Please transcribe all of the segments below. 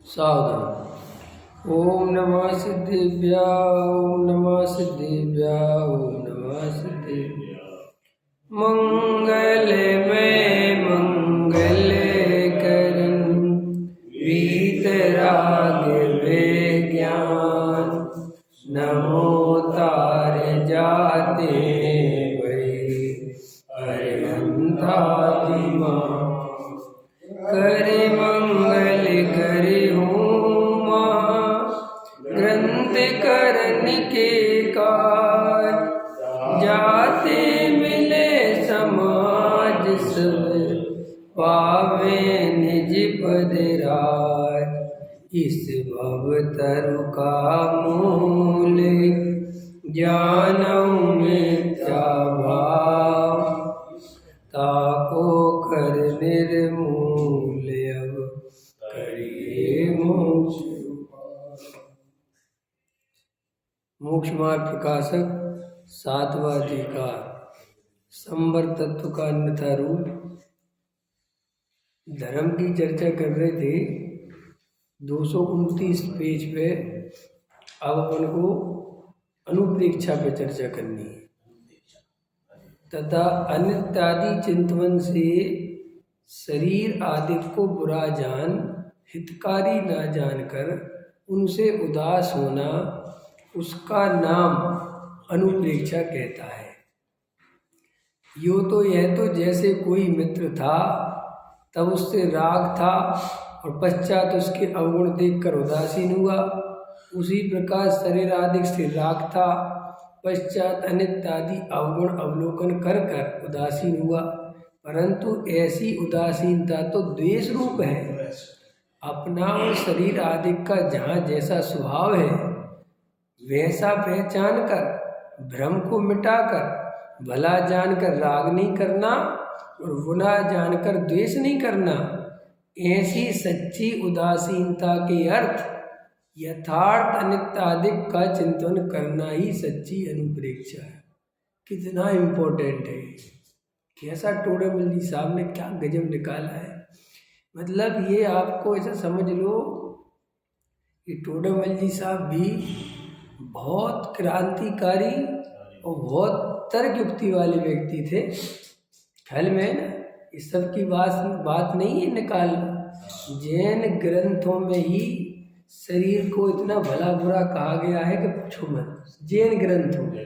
सावधान। ओम नमः सिद्धेभ्य ओम नमः सिद्धेभ्य ओम नमः सिद्धेभ्य। मंगल में मंगल करन वीतराग विज्ञान नमो तार जाते भई अरिहंतादिमा करे मंगल करे होमा ग्रंथ करन के कार जाते मिले समाज सब पावे निज पद राज। इस भव तरु का मूल ज्ञानऊ मिथ्या भाव ताको कर निर्मूल अब करिए मोक्ष। मोक्ष मार्ग प्रकाशक सातवां अधिकार संवर तत्व का अन्यथा रूप। धर्म की चर्चा कर रहे थे 229 पेज पे। अब अपन को अनुप्रेक्षा पे चर्चा करनी है तथा अनित्यादि चिंतन से शरीर आदि को बुरा जान हितकारी ना जानकर उनसे उदास होना, उसका नाम अनुप्रेक्षा कहता है। यह तो जैसे कोई मित्र था तब उससे राग था और पश्चात उसके अवगुण देखकर उदासीन हुआ, उसी प्रकार शरीर आदि से राग था पश्चात अनित्यादि अवगुण अवलोकन कर कर उदासीन हुआ। परंतु ऐसी उदासीनता तो द्वेष रूप है। अपना और शरीर आदि का जहाँ जैसा स्वभाव है वैसा पहचान कर भ्रम को मिटाकर भला जानकर राग नहीं करना और बुरा जानकर द्वेष नहीं करना, ऐसी सच्ची उदासीनता के अर्थ यथार्थ अनित्यादिक का चिंतन करना ही सच्ची अनुप्रेक्षा है। कितना इम्पोर्टेंट है। कैसा टोडामल जी साहब ने क्या गजब निकाला है। मतलब ये आपको ऐसा समझ लो कि टोडामल जी साहब भी बहुत क्रांतिकारी और बहुत तर्क युक्ति वाले व्यक्ति थे। ख्याल में है ना, इस सब की बात नहीं है निकालना। जैन ग्रंथों में ही शरीर को इतना भला बुरा कहा गया है कि पूछो मत। जैन ग्रंथों में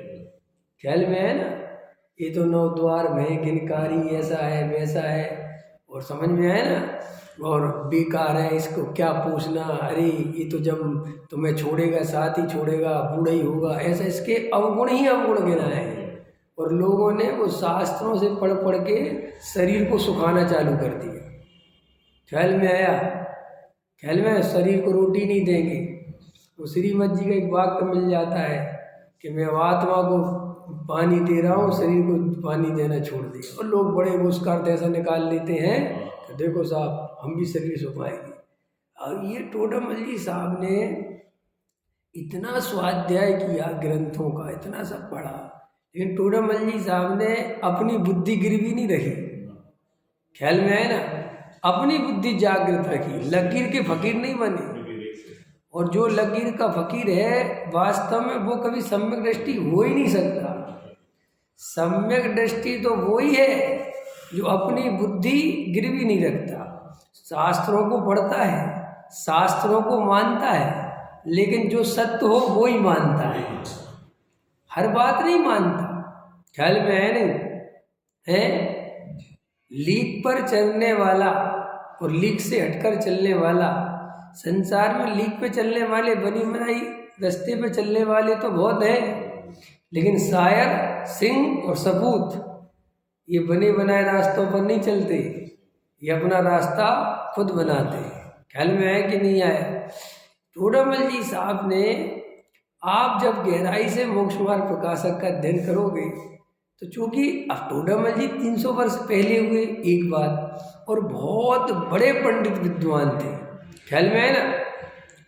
ख्याल में है ना, ये तो नौ द्वार भय गिनकारी ऐसा है वैसा है और समझ में आया ना, और बेकार है इसको क्या पूछना, अरे ये तो जब तुम्हें छोड़ेगा साथ ही छोड़ेगा, बूढ़ा ही होगा, ऐसा इसके अवगुण ही अवगुण गिना है। और लोगों ने वो शास्त्रों से पढ़ पढ़ के शरीर को सुखाना चालू कर दिया। ख्याल में आया, ख्याल में शरीर को रोटी नहीं देंगे। वो श्रीमद जी का एक वाक्य मिल जाता है कि मैं आत्मा को पानी दे रहा हूँ, शरीर को पानी देना छोड़ दिया। और लोग बड़े पुरस्कार ऐसा निकाल लेते हैं तो देखो साहब हम भी शरीर सुखाएंगे। और ये टोडामल जी साहब ने इतना स्वाध्याय किया ग्रंथों का, इतना सब पढ़ा, लेकिन टोडामल जी साहब ने अपनी बुद्धि गिरवी नहीं रखी। ख्याल में है ना, अपनी बुद्धि जागृत रखी, लकीर के फकीर नहीं बने। और जो लकीर का फकीर है वास्तव में वो कभी सम्यक दृष्टि हो ही नहीं सकता। सम्यक दृष्टि तो वो ही है जो अपनी बुद्धि गिरवी नहीं रखता, शास्त्रों को पढ़ता है, शास्त्रों को मानता है, लेकिन जो सत्य हो वो ही मानता है, हर बात नहीं मानता। ख्याल में है नहीं है। लीक पर चलने वाला और लीक से हटकर चलने वाला, संसार में लीक पे चलने वाले बनी बनाई रास्ते पे चलने वाले तो बहुत हैं, लेकिन शायर सिंह और सपूत ये बने बनाए रास्तों पर नहीं चलते, ये अपना रास्ता खुद बनाते हैं। ख्याल में है कि नहीं आया। टोडामल जी साहब ने, आप जब गहराई से मोक्ष मार्ग प्रकाशक का अध्ययन करोगे तो चूंकि अब टोडामल जी 300 वर्ष पहले हुए एक बात, और बहुत बड़े पंडित विद्वान थे। ख्याल में है ना,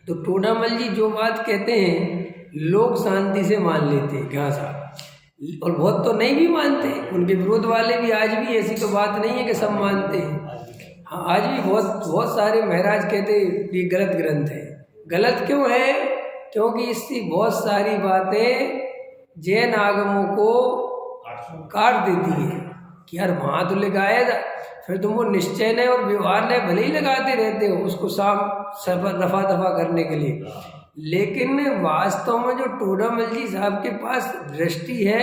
तो टोडामल जी जो बात कहते हैं लोग शांति से मान लेते हैं घास साहब, और बहुत तो नहीं भी मानते, उनके विरोध वाले भी आज भी, ऐसी तो बात नहीं है कि सब मानते हैं। हाँ, आज भी बहुत बहुत सारे महाराज कहते ये गलत ग्रंथ है। गलत क्यों है? क्योंकि इसकी बहुत सारी बातें जैन आगमों को काट देती है कि यार वहाँ तो लगाया था, फिर तुम वो निश्चय ने और व्यवहार ने भले ही लगाते रहते हो उसको रफा दफा करने के लिए, लेकिन वास्तव में जो टोडामल जी साहब के पास दृष्टि है,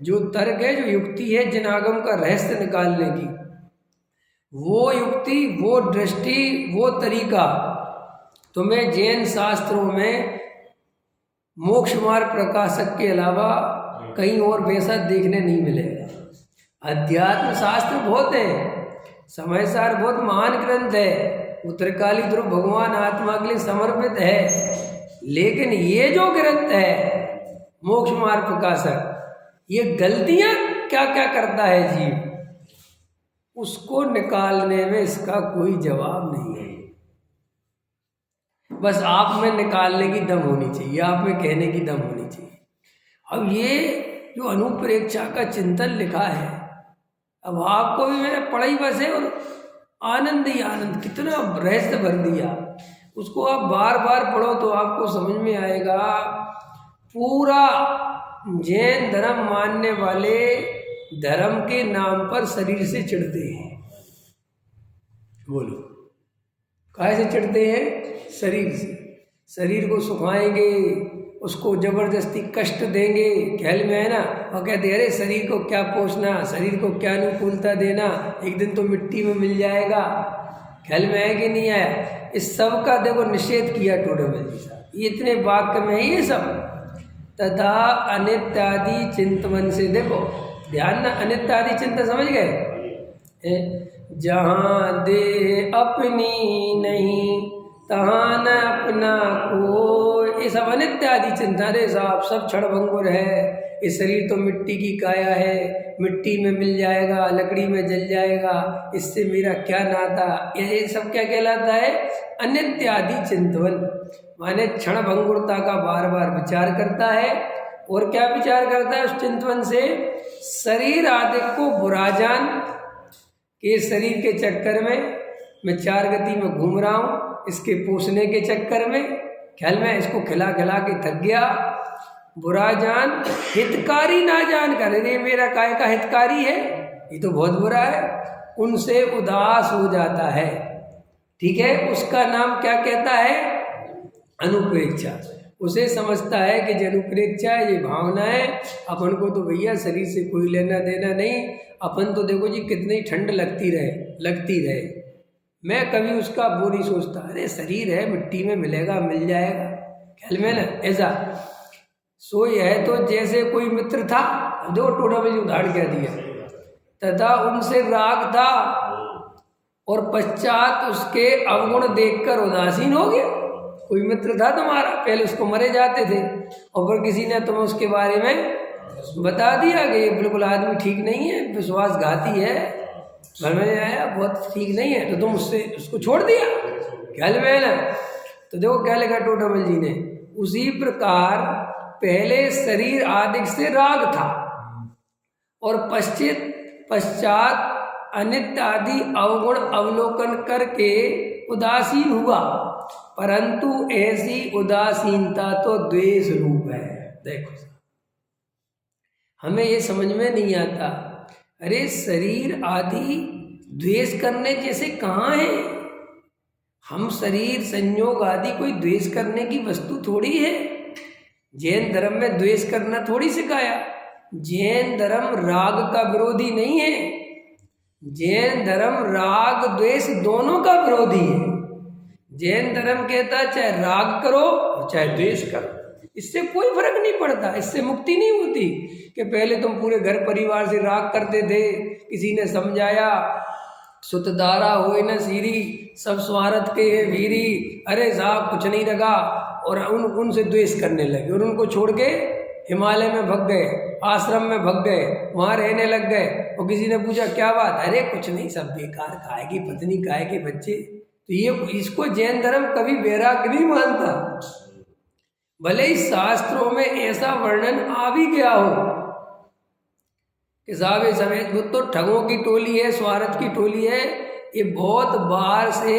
जो तर्क है, जो युक्ति है जिन आगम का रहस्य निकालने की, वो युक्ति, वो दृष्टि, वो तरीका तुम्हें जैन शास्त्रों में मोक्ष मार्ग प्रकाशक के अलावा कहीं और वैसा देखने नहीं मिलेगा। अध्यात्म शास्त्र बहुत है, समय सार बहुत महान ग्रंथ है, उत्तरकाली ध्रुव भगवान आत्मा के लिए समर्पित है, लेकिन ये जो ग्रंथ है मोक्ष मार्ग प्रकाशक, ये गलतियां क्या क्या करता है जीव, उसको निकालने में इसका कोई जवाब नहीं है। बस आप में निकालने की दम होनी चाहिए, आप में कहने की दम होनी चाहिए। अब ये जो अनुप्रेक्षा का चिंतन लिखा है, अब आपको भी मैंने पढ़ाई बस है और आनंद ही आनंद, कितना रहस्य भर दिया, उसको आप बार बार पढ़ो तो आपको समझ में आएगा। पूरा जैन धर्म मानने वाले धर्म के नाम पर शरीर से चिढ़ते हैं। बोलो काहे से चिढ़ते हैं? शरीर से। शरीर को सुखाएंगे, उसको जबरदस्ती कष्ट देंगे, ख्याल में है ना, और कहते अरे शरीर को क्या पोषना, शरीर को क्या अनुकूलता देना, एक दिन तो मिट्टी में मिल जाएगा। ख्याल में है कि नहीं आया? इस सब का देखो निषेध किया टोडामल जी साहब, ये इतने वाक्य में है ये सब। तथा अनित्यादि चिंतन से, देखो ध्यान ना, अनित्यादि चिंतन समझ गए? जहाँ देह अपनी नहीं तहाँ न अपना को, ये सब अनित्यादि चिंतन। अरे साहब सब क्षणभंगुर है, ये शरीर तो मिट्टी की काया है, मिट्टी में मिल जाएगा, लकड़ी में जल जाएगा, इससे मेरा क्या नाता, ये सब क्या कहलाता है? अनित्यादि चिंतन। माने क्षणभंगुरता का बार बार विचार करता है। और क्या विचार करता है उस चिंतन से? शरीर आदि को बुरा जान के शरीर के चक्कर में मैं चार गति में घूम रहा हूँ, इसके पोषने के चक्कर में, ख्याल में इसको खिला खिला के थक गया। बुरा जान, हितकारी ना जान कर, ये मेरा काय का हितकारी है, ये तो बहुत बुरा है, उनसे उदास हो जाता है। ठीक है, उसका नाम क्या कहता है? अनुप्रेक्षा। उसे समझता है कि जो अनुप्रेक्षा है ये भावना है, अपन को तो भैया शरीर से कोई लेना देना नहीं, अपन तो देखो जी कितनी ठंड लगती रहे, मैं कभी उसका वो नहीं सोचता, अरे शरीर है मिट्टी में मिलेगा, मिल जाएगा, ख्याल में ना, ऐसा। सो यह तो जैसे कोई मित्र था, जो टोडामल जी उदाहरण क्या दिया, तथा उनसे राग था और पश्चात उसके अवगुण देखकर उदासीन हो गया। कोई मित्र था तुम्हारा, पहले उसको मरे जाते थे, और फिर किसी ने तुम्हें उसके बारे में बता दिया कि ये बिल्कुल आदमी ठीक नहीं है, विश्वासघाती है, घर में आया बहुत ठीक नहीं है, तो तुम उसको छोड़ दिया, ख्याल में है ना। तो देखो क्या लिखा टोडामल जी ने, उसी प्रकार पहले शरीर आदि से राग था और पश्चात अनित्य आदि अवगुण अवलोकन करके उदासीन हुआ, परंतु ऐसी उदासीनता तो द्वेष रूप है। देखो हमें ये समझ में नहीं आता, अरे शरीर आदि द्वेष करने जैसे कहाँ है? हम शरीर संयोग आदि कोई द्वेष करने की वस्तु थोड़ी है। जैन धर्म में द्वेष करना थोड़ी सिखाया। जैन धर्म राग का विरोधी नहीं है, जैन धर्म राग द्वेष दोनों का विरोधी है। जैन धर्म कहता है चाहे राग करो चाहे द्वेष करो, इससे कोई फर्क नहीं पड़ता, इससे मुक्ति नहीं होती। कि पहले तुम पूरे घर परिवार से राग करते थे, किसी ने समझाया सुतदारा होए न सीरी, सब स्वार्थ के है वीरी, अरे साहब कुछ नहीं लगा, और उनसे द्वेष करने लगे और उनको छोड़ के हिमालय में भग गए, आश्रम में भग गए, वहाँ रहने लग गए। और किसी ने पूछा क्या बात, अरे कुछ नहीं, सब बेकार, काहे की पत्नी काहे के बच्चे। तो ये इसको जैन धर्म कभी वैराग्य नहीं मानता, भले ही शास्त्रों में ऐसा वर्णन आ भी गया हो कि साहब समेत वो तो ठगों की टोली है, स्वार्थ की टोली है, ये बहुत बार से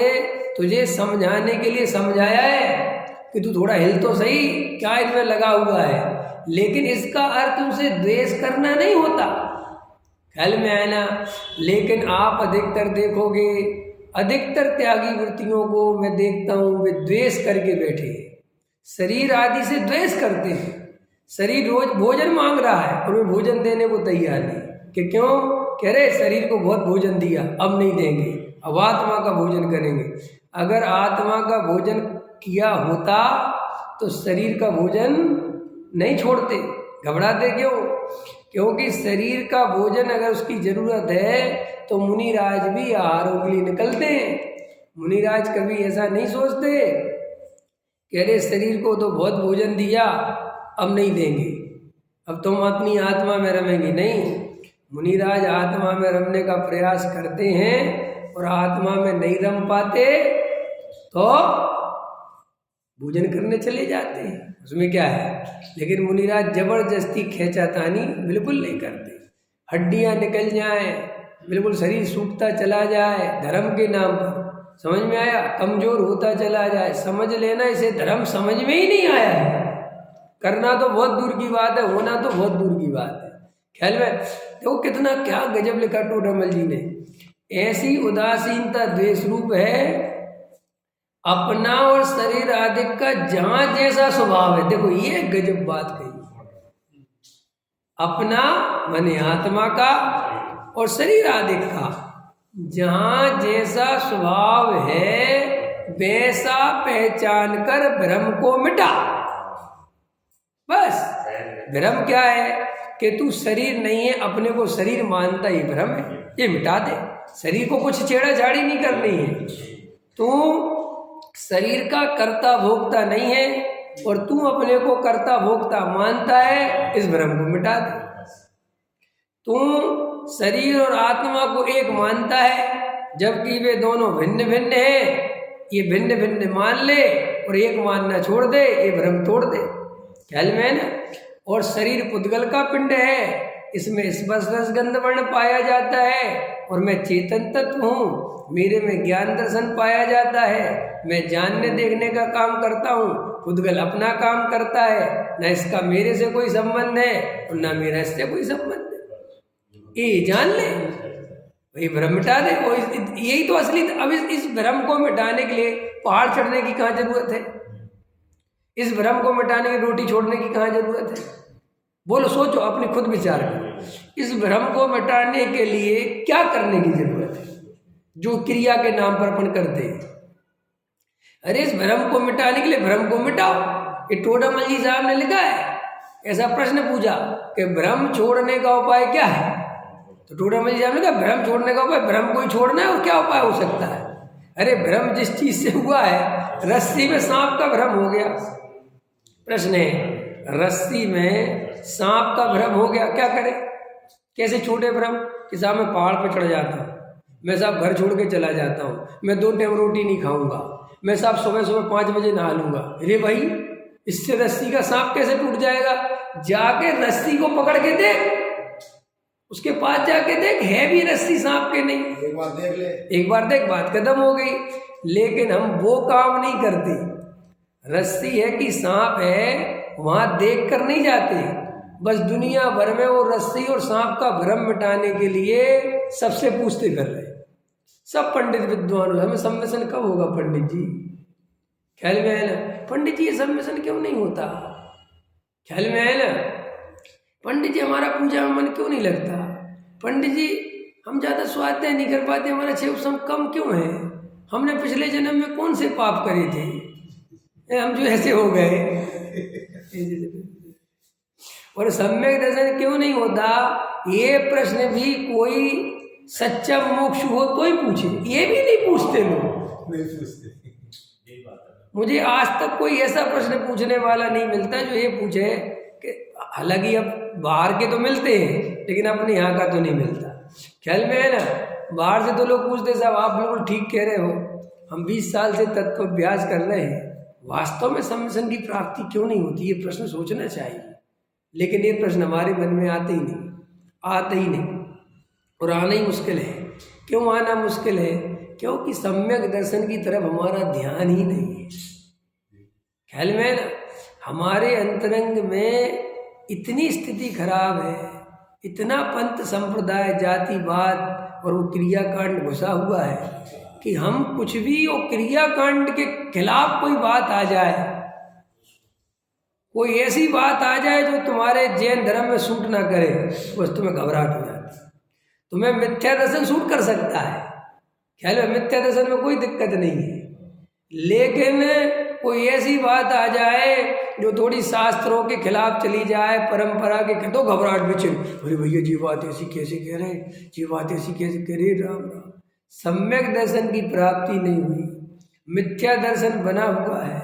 तुझे समझाने के लिए समझाया है कि तू थोड़ा हिल तो सही, क्या इनमें लगा हुआ है। लेकिन इसका अर्थ उसे द्वेष करना नहीं होता, ख्याल में आया ना। लेकिन आप अधिकतर देखोगे, अधिकतर त्यागी वृत्तियों को मैं देखता हूँ वे द्वेष करके बैठे हैं, शरीर आदि से द्वेष करते हैं। शरीर रोज भोजन मांग रहा है और वे भोजन देने को तैयार नहीं, कि क्यों कह रहे शरीर को बहुत भोजन दिया, अब नहीं देंगे, अब आत्मा का भोजन करेंगे। अगर आत्मा का भोजन किया होता तो शरीर का भोजन नहीं छोड़ते, घबराते क्यों? क्योंकि शरीर का भोजन अगर उसकी जरूरत है तो मुनिराज भी आहारों के लिए निकलते हैं। मुनिराज कभी ऐसा नहीं सोचते कह रहे शरीर को तो बहुत भोजन दिया, अब नहीं देंगे, अब तुम अपनी आत्मा में रमेंगे। नहीं, मुनिराज आत्मा में रमने का प्रयास करते हैं और आत्मा में नहीं रम पाते तो भोजन करने चले जाते हैं, उसमें क्या है। लेकिन मुनिराज जबरदस्ती खींचातानी बिल्कुल नहीं करते। हड्डियां निकल जाएं, बिल्कुल शरीर सूखता चला जाए धर्म के नाम पर, समझ में आया, कमजोर होता चला जाए, समझ लेना इसे धर्म समझ में ही नहीं आया है। करना तो बहुत दूर की बात है, होना तो बहुत दूर की बात है। ख्याल में देखो कितना क्या गजब लिखा टोडामल जी ने। ऐसी उदासीनता द्वेष रूप है, अपना और शरीर आदि का जहां जैसा स्वभाव है। देखो ये गजब बात कही, अपना माने आत्मा का और शरीर आदि का जहां जैसा स्वभाव है वैसा पहचान कर भ्रम को मिटा। बस भ्रम क्या है कि तू शरीर नहीं है, अपने को शरीर मानता ही भ्रम है, ये मिटा दे। शरीर को कुछ छेड़ाछाड़ी नहीं करनी है, तू शरीर का कर्ता भोक्ता नहीं है और तू अपने को कर्ता भोक्ता मानता है, इस भ्रम को मिटा दे। तू शरीर और आत्मा को एक मानता है जबकि वे दोनों भिन्न भिन्न हैं, ये भिन्न भिन्न मान ले और एक मानना छोड़ दे, ये भ्रम तोड़ दे। ख्याल में है ना। और शरीर पुद्गल का पिंड है, इसमें स्पर्श रस गंध वर्ण पाया जाता है और मैं चेतन तत्व हूँ, मेरे में ज्ञान दर्शन पाया जाता है, मैं जानने देखने का काम करता हूँ, पुद्गल अपना काम करता है, न इसका मेरे से कोई संबंध है और न मेरा इससे कोई संबंध है। ये जान ले, वही भ्रम मिटा दे। और यही तो असली। अब इस भ्रम को मिटाने के लिए पहाड़ चढ़ने की कहाँ जरूरत है? इस भ्रम को मिटाने के लिए रोटी छोड़ने की कहाँ जरूरत है? बोलो, सोचो, अपने खुद विचार करो। इस भ्रम को मिटाने के लिए क्या करने की जरूरत है जो क्रिया के नाम पर अपन करते हैं? अरे इस भ्रम को मिटाने के लिए भ्रम को मिटाओ। ये टोडामल जी साहब ने लिखा है, ऐसा प्रश्न पूछा कि भ्रम छोड़ने का उपाय क्या है? तो टोडामल जी साहब ने कहा भ्रम छोड़ने का उपाय भ्रम को ही छोड़ना है, और क्या उपाय हो सकता है? अरे भ्रम जिस चीज से हुआ है, रस्सी में सांप का भ्रम हो गया। प्रश्न है, रस्सी में सांप का भ्रम हो गया, क्या करे? कैसे छोटे भ्रम कि साहब मैं पहाड़ पर चढ़ जाता हूँ, मैं साहब घर छोड़ के चला जाता हूँ, मैं 2 टाइम रोटी नहीं खाऊंगा, मैं साहब सुबह सुबह 5 बजे नहा लूंगा। अरे भाई, इससे रस्सी का सांप कैसे टूट जाएगा? जाके रस्सी को पकड़ के देख, उसके पास जाके देख, है भी रस्सी सांप के नहीं। एक बार देख ले, एक बार देख, बात खत्म हो गई। लेकिन हम वो काम नहीं करते। रस्सी है कि सांप है, वहां देख कर नहीं जाते। बस दुनिया भर में वो रस्सी और सांप का भ्रम मिटाने के लिए सबसे पूछते कर रहे। सब पंडित विद्वान, हमें सम्मेलन कब होगा पंडित जी? ख्याल में है ना? पंडित जी ये सम्मेलन क्यों नहीं होता? ख्याल में है ना? पंडित जी हमारा पूजा में मन क्यों नहीं लगता? पंडित जी हम ज्यादा स्वाध्याय नहीं कर पाते, हमारा क्षेम कम क्यों है? हमने पिछले जन्म में कौन से पाप करे थे, हम जो ऐसे हो गए? और सम्यक दर्शन क्यों नहीं होता? ये प्रश्न भी कोई सच्चा मोक्ष हो तो ही पूछे, ये भी नहीं पूछते लोग, नहीं पूछते। मुझे आज तक कोई ऐसा प्रश्न पूछने वाला नहीं मिलता जो ये पूछे कि, हालांकि अब बाहर के तो मिलते हैं लेकिन अपने यहाँ का तो नहीं मिलता। ख्याल में है ना? बाहर से तो लोग पूछते साहब आप बिल्कुल ठीक कह रहे हो, हम 20 साल से तत्व अभ्यास कर रहे हैं, वास्तव में सम्मेलन की प्राप्ति क्यों नहीं होती? ये प्रश्न सोचना चाहिए। लेकिन ये प्रश्न हमारे मन में आते ही नहीं, आते ही नहीं, और आना ही मुश्किल है। क्यों आना मुश्किल है? क्योंकि सम्यक दर्शन की तरफ हमारा ध्यान ही नहीं है। ख्याल में ना, हमारे अंतरंग में इतनी स्थिति खराब है, इतना पंथ संप्रदाय जातिवाद और वो क्रियाकांड घुसा हुआ है कि हम कुछ भी वो क्रियाकांड के खिलाफ कोई बात आ जाए, कोई ऐसी बात आ जाए जो तुम्हारे जैन धर्म में सूट ना करे, बस तुम्हें घबराहट हो जाती। तुम्हें मिथ्या दर्शन सूट कर सकता है, ख्याल में मिथ्या दर्शन में कोई दिक्कत नहीं है, लेकिन कोई ऐसी बात आ जाए जो थोड़ी शास्त्रों के खिलाफ चली जाए, परंपरा के, तो घबराहट भी चली। अरे भैया जी बात ऐसी कैसे कह रहे हैं, जी बात ऐसी कैसे कह रहे, राम राम। सम्यक दर्शन की प्राप्ति नहीं हुई, मिथ्या दर्शन बना हुआ है,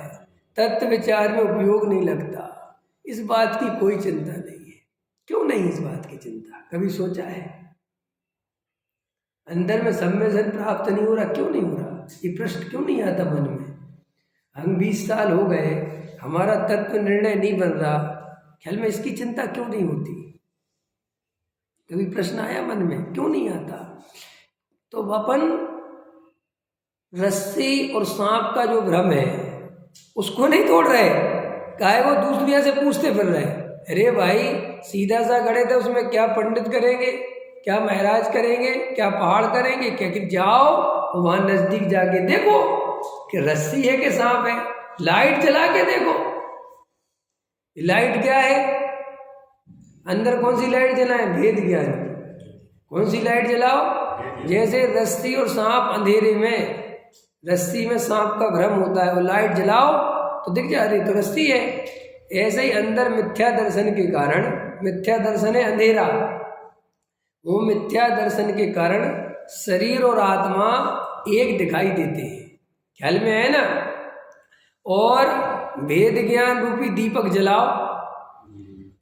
तत्व विचार में उपयोग नहीं लगता। इस बात की कोई चिंता नहीं है। क्यों नहीं इस बात की चिंता, कभी सोचा है? अंदर में सम्यक दर्शन प्राप्त नहीं हो रहा, क्यों नहीं हो रहा? ये प्रश्न क्यों नहीं आता मन में? हम 20 साल हो गए, हमारा तत्व निर्णय नहीं बन रहा, ख्याल में इसकी चिंता क्यों नहीं होती? कभी प्रश्न आया मन में, क्यों नहीं आता? तो अपन रस्सी और सांप का जो भ्रम है उसको नहीं तोड़ रहे, काहे वो दूसरी दुनिया से पूछते फिर रहे, अरे भाई सीधा सा गड़े थे, उसमें क्या पंडित करेंगे, क्या महाराज करेंगे, क्या पहाड़ करेंगे, क्या कि जाओ वहां नजदीक जाके देखो कि रस्सी है कि सांप है, लाइट जला के देखो। लाइट क्या है, अंदर कौन सी लाइट जलाएं? भेद ज्ञान। कौन सी लाइट जलाओ? जैसे रस्सी और सांप अंधेरे में, रस्सी में सांप का भ्रम होता है, वो लाइट जलाओ तो दिख जा रही, तो रस्सी है। ऐसे ही अंदर मिथ्या दर्शन के कारण, मिथ्या दर्शन है अंधेरा, वो मिथ्या दर्शन के कारण शरीर और आत्मा एक दिखाई देते हैं, ख्याल में है ना। और भेद ज्ञान रूपी दीपक जलाओ,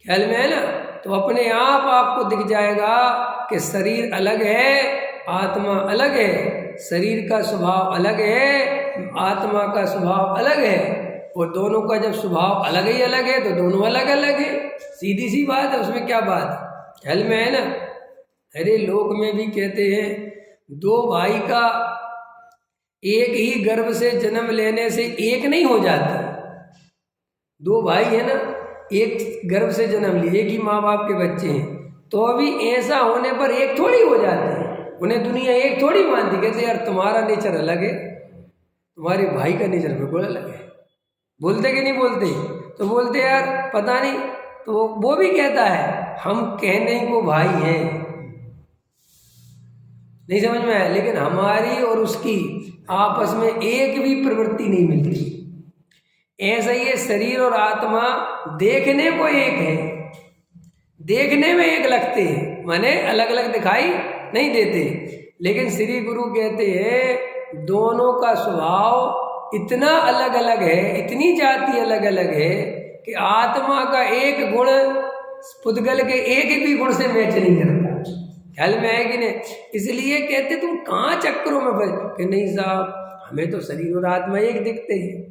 ख्याल में है ना, तो अपने आप आपको दिख जाएगा कि शरीर अलग है, आत्मा अलग है, शरीर का स्वभाव अलग है, आत्मा का स्वभाव अलग है, और दोनों का जब स्वभाव अलग ही अलग है तो दोनों अलग अलग है, सीधी सी बात है, उसमें क्या बात, ख्याल में है ना। अरे लोक में भी कहते हैं, दो भाई का एक ही गर्भ से जन्म लेने से एक नहीं हो जाता। दो भाई है ना, एक गर्भ से जन्म लिए, एक ही माँ बाप के बच्चे हैं, तो अभी ऐसा होने पर एक थोड़ी हो जाते हैं, उन्हें दुनिया एक थोड़ी मानती। कहते यार तुम्हारा नेचर अलग है, तुम्हारे भाई का नेचर बिल्कुल अलग है। बोलते कि नहीं बोलते? तो बोलते यार पता नहीं, तो वो भी कहता है हम कहने को भाई हैं, नहीं समझ में आया, लेकिन हमारी और उसकी आपस में एक भी प्रवृत्ति नहीं मिलती। ऐसा ही है, शरीर और आत्मा देखने को एक है, देखने में एक लगते हैं, माने अलग अलग दिखाई नहीं देते, लेकिन श्री गुरु कहते हैं दोनों का स्वभाव इतना अलग अलग है, इतनी जाति अलग अलग है कि आत्मा का एक गुण पुद्गल के एक भी गुण से मैच नहीं करता, ख्याल में है कि नहीं। इसलिए कहते तुम कहाँ चक्करों में फंस कि नहीं साहब, हमें तो शरीर और आत्मा एक दिखते हैं,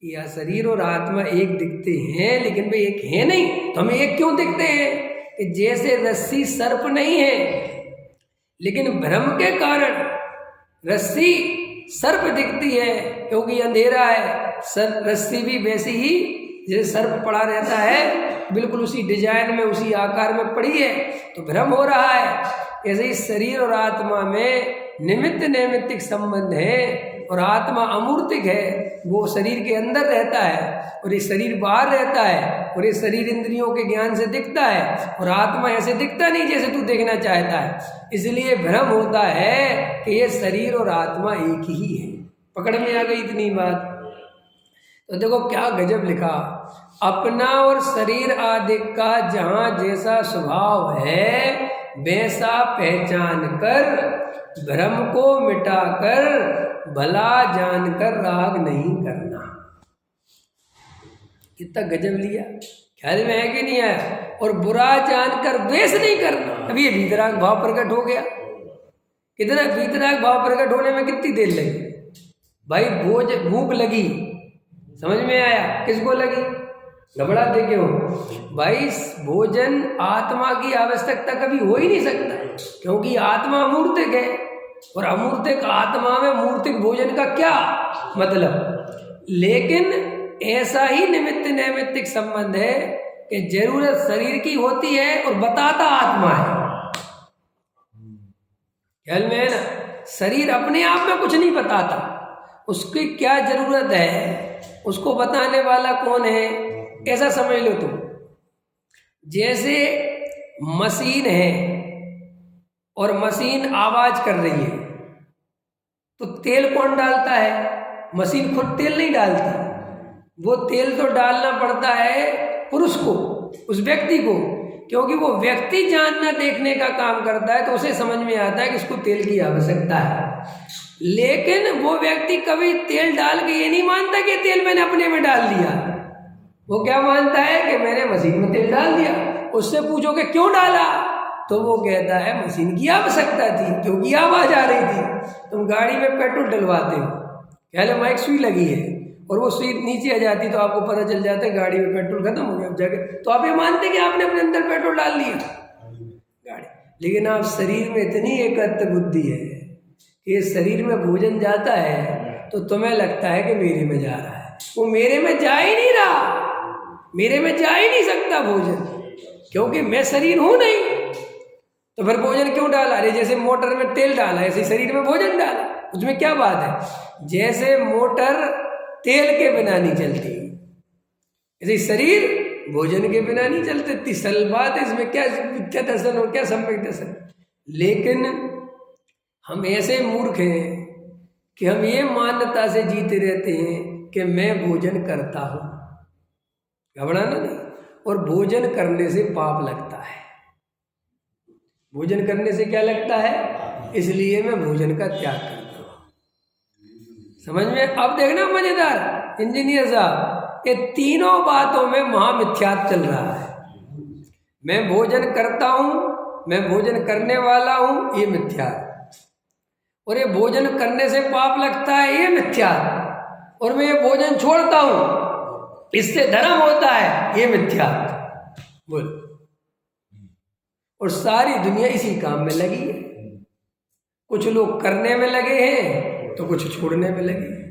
या शरीर और आत्मा एक दिखते हैं लेकिन वे एक है नहीं, तो हमें एक क्यों दिखते हैं? कि जैसे रस्सी सर्प नहीं है, लेकिन भ्रम के कारण रस्सी सर्प दिखती है क्योंकि अंधेरा है, रस्सी भी वैसी ही जैसे सर्प पड़ा रहता है, बिल्कुल उसी डिजाइन में उसी आकार में पड़ी है, तो भ्रम हो रहा है। ऐसे ही शरीर और आत्मा में निमित्त नैमित्तिक संबंध है, और आत्मा अमूर्तिक है, वो शरीर के अंदर रहता है और ये शरीर बाहर रहता है, और ये शरीर इंद्रियों के ज्ञान से दिखता है, और आत्मा ऐसे दिखता नहीं जैसे तू देखना चाहता है। इसलिए भ्रम होता है कि ये शरीर और आत्मा एक ही है। पकड़ में आ गई इतनी बात? तो देखो क्या गजब लिखा, अपना और शरीर आदि का जहाँ जैसा स्वभाव है वैसा पहचान कर भ्रम को मिटाकर भला जानकर राग नहीं करना। कितना गजब लिया, ख्याल में है कि नहीं आया? और बुरा जानकर द्वेष नहीं करना। अभी ये वीतराग भाव प्रकट हो गया, कितना वीतराग भाव प्रकट होने में कितनी देर लगी भाई? भूख लगी, समझ में आया? किसको लगी? घबराते क्यों भाई? भोजन आत्मा की आवश्यकता कभी हो ही नहीं सकता, क्योंकि आत्मा अमूर्तिक है, और अमूर्तिक आत्मा में मूर्तिक भोजन का क्या मतलब। लेकिन ऐसा ही निमित्त नैमित्तिक संबंध है कि जरूरत शरीर की होती है और बताता आत्मा है। ख्याल में है ना, शरीर अपने आप में कुछ नहीं बताता, उसकी क्या जरूरत है उसको बताने वाला कौन है, ऐसा समझ लो तुम। जैसे मशीन है और मशीन आवाज कर रही है, तो तेल कौन डालता है? मशीन खुद तेल नहीं डालती, वो तेल तो डालना पड़ता है पुरुष को, उस व्यक्ति को, क्योंकि वो व्यक्ति जानना देखने का काम करता है, तो उसे समझ में आता है कि इसको तेल की आवश्यकता है। लेकिन वो व्यक्ति कभी तेल डाल के ये नहीं मानता कि तेल मैंने अपने में डाल दिया, वो क्या मानता है कि मैंने मशीन में तेल डाल दिया। उससे पूछो कि क्यों डाला, तो वो कहता है मशीन की आवश्यकता थी, क्योंकि आवाज आ रही थी। तुम गाड़ी में पेट्रोल डलवाते हो, पहले माइक सुई लगी है और वो सुई नीचे आ जाती तो आपको पता चल जाता है गाड़ी में पेट्रोल खत्म हो गया जगह, तो आप ये मानते कि आपने अपने अंदर पेट्रोल डाल दिया गाड़ी। लेकिन आप शरीर में इतनी एकत्र बुद्धि है कि शरीर में भोजन जाता है तो तुम्हें लगता है कि मेरे में जा रहा है, वो मेरे में जा ही नहीं रहा, मेरे में जा ही नहीं सकता भोजन, क्योंकि मैं शरीर हूं नहीं। तो फिर भोजन क्यों डाला? अरे जैसे मोटर में तेल डाला ऐसे शरीर में भोजन डाला, उसमें क्या बात है? जैसे मोटर तेल के बिना नहीं चलती, ऐसे शरीर भोजन के बिना नहीं चलते। इतनी सरल बात है, इसमें क्या मिथ्या दर्शन और क्या सम्यक दर्शन। लेकिन हम ऐसे मूर्ख हैं कि हम ये मान्यता से जीते रहते हैं कि मैं भोजन करता हूं। घबराना नहीं। और भोजन करने से पाप लगता है, भोजन करने से क्या लगता है, इसलिए मैं भोजन का त्याग करता हूं। समझ में? अब देखना मजेदार इंजीनियर साहब, ये तीनों बातों में महामिथ्यात्व चल रहा है। मैं भोजन करता हूं, मैं भोजन करने वाला हूं, ये मिथ्या। और ये भोजन करने से पाप लगता है, ये मिथ्या। और मैं ये भोजन छोड़ता हूं, इससे धर्म होता है, ये मिथ्या। बोल। और सारी दुनिया इसी काम में लगी है। कुछ लोग करने में लगे हैं तो कुछ छोड़ने में लगे हैं।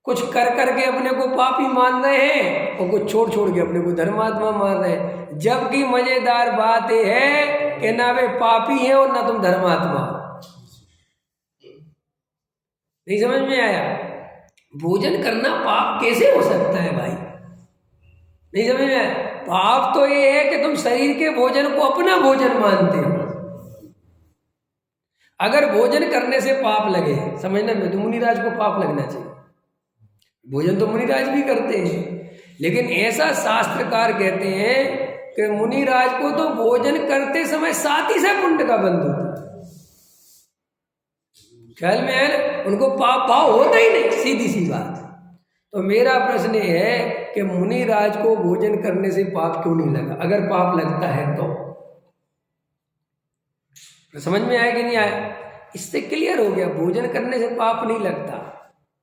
कुछ कर करके अपने को पापी मान रहे हैं और कुछ छोड़ छोड़ के अपने को धर्मात्मा मान रहे हैं। जबकि मजेदार बात यह है कि ना वे पापी हैं और ना तुम धर्मात्मा। नहीं समझ में आया? भोजन करना पाप कैसे हो सकता है भाई? नहीं समझ में आया? पाप तो ये है कि तुम शरीर के भोजन को अपना भोजन मानते हो। अगर भोजन करने से पाप लगे, समझना में, तो मुनिराज को पाप लगना चाहिए। भोजन तो मुनिराज भी करते हैं, लेकिन ऐसा शास्त्रकार कहते हैं कि मुनिराज को तो भोजन करते समय साथी से पुण्य का बंध होता है। ख्याल में है ना? उनको पाप भाव होता ही नहीं, सीधी सी बात। तो मेरा प्रश्न ये है कि मुनिराज को भोजन करने से पाप क्यों नहीं लगा? अगर पाप लगता है तो समझ में आया कि नहीं आया? इससे क्लियर हो गया, भोजन करने से पाप नहीं लगता।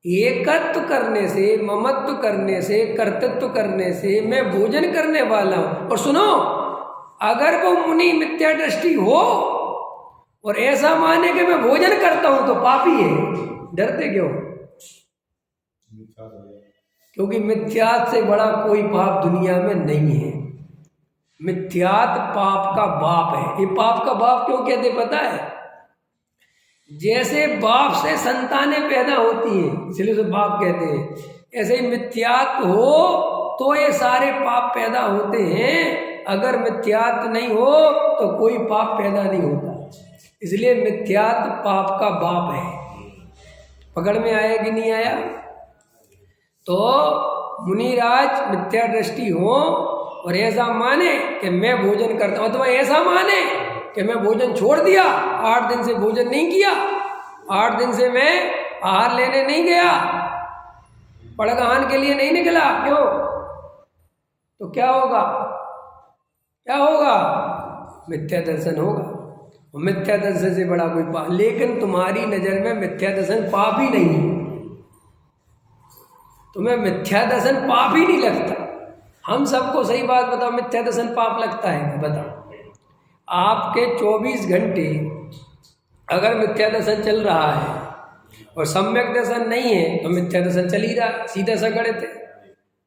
एकत्व करने से, ममत्व करने से, कर्तृत्व करने से मैं भोजन करने वाला हूं। और सुनो, अगर वो मुनि मिथ्या दृष्टि हो और ऐसा माने कि मैं भोजन करता हूं तो पापी है। डरते क्यों? क्योंकि मिथ्यात से बड़ा कोई पाप दुनिया में नहीं है। मिथ्यात पाप का बाप है। ये पाप का बाप क्यों कहते पता है? जैसे बाप से संतानें पैदा होती हैं, इसलिए तो बाप कहते हैं, ऐसे ही मिथ्यात हो तो ये सारे पाप पैदा होते हैं। अगर मिथ्यात नहीं हो तो कोई पाप पैदा नहीं होता। इसलिए मिथ्यात पाप का बाप है। पकड़ में आया कि नहीं आया? तो मुनिराज मिथ्या दृष्टि हो और ऐसा माने कि मैं भोजन करता हूं, अथवा ऐसा माने कि मैं भोजन छोड़ दिया, 8 दिन से भोजन नहीं किया, 8 दिन से मैं आहार लेने नहीं गया, पड़गहान के लिए नहीं निकला, क्यों? तो क्या होगा? क्या होगा? मिथ्या दर्शन होगा। मिथ्या दर्शन से बड़ा कोई पाप, लेकिन तुम्हारी नजर में मिथ्या दर्शन पाप ही नहीं है। तुम्हें मिथ्या दर्शन पाप ही नहीं लगता। हम सबको सही बात बताओ, मिथ्या दर्शन पाप लगता है? बताओ। आपके 24 घंटे अगर मिथ्या दर्शन चल रहा है और सम्यक दर्शन नहीं है तो मिथ्या दर्शन चल ही रहा है, सीधा सा गणित है।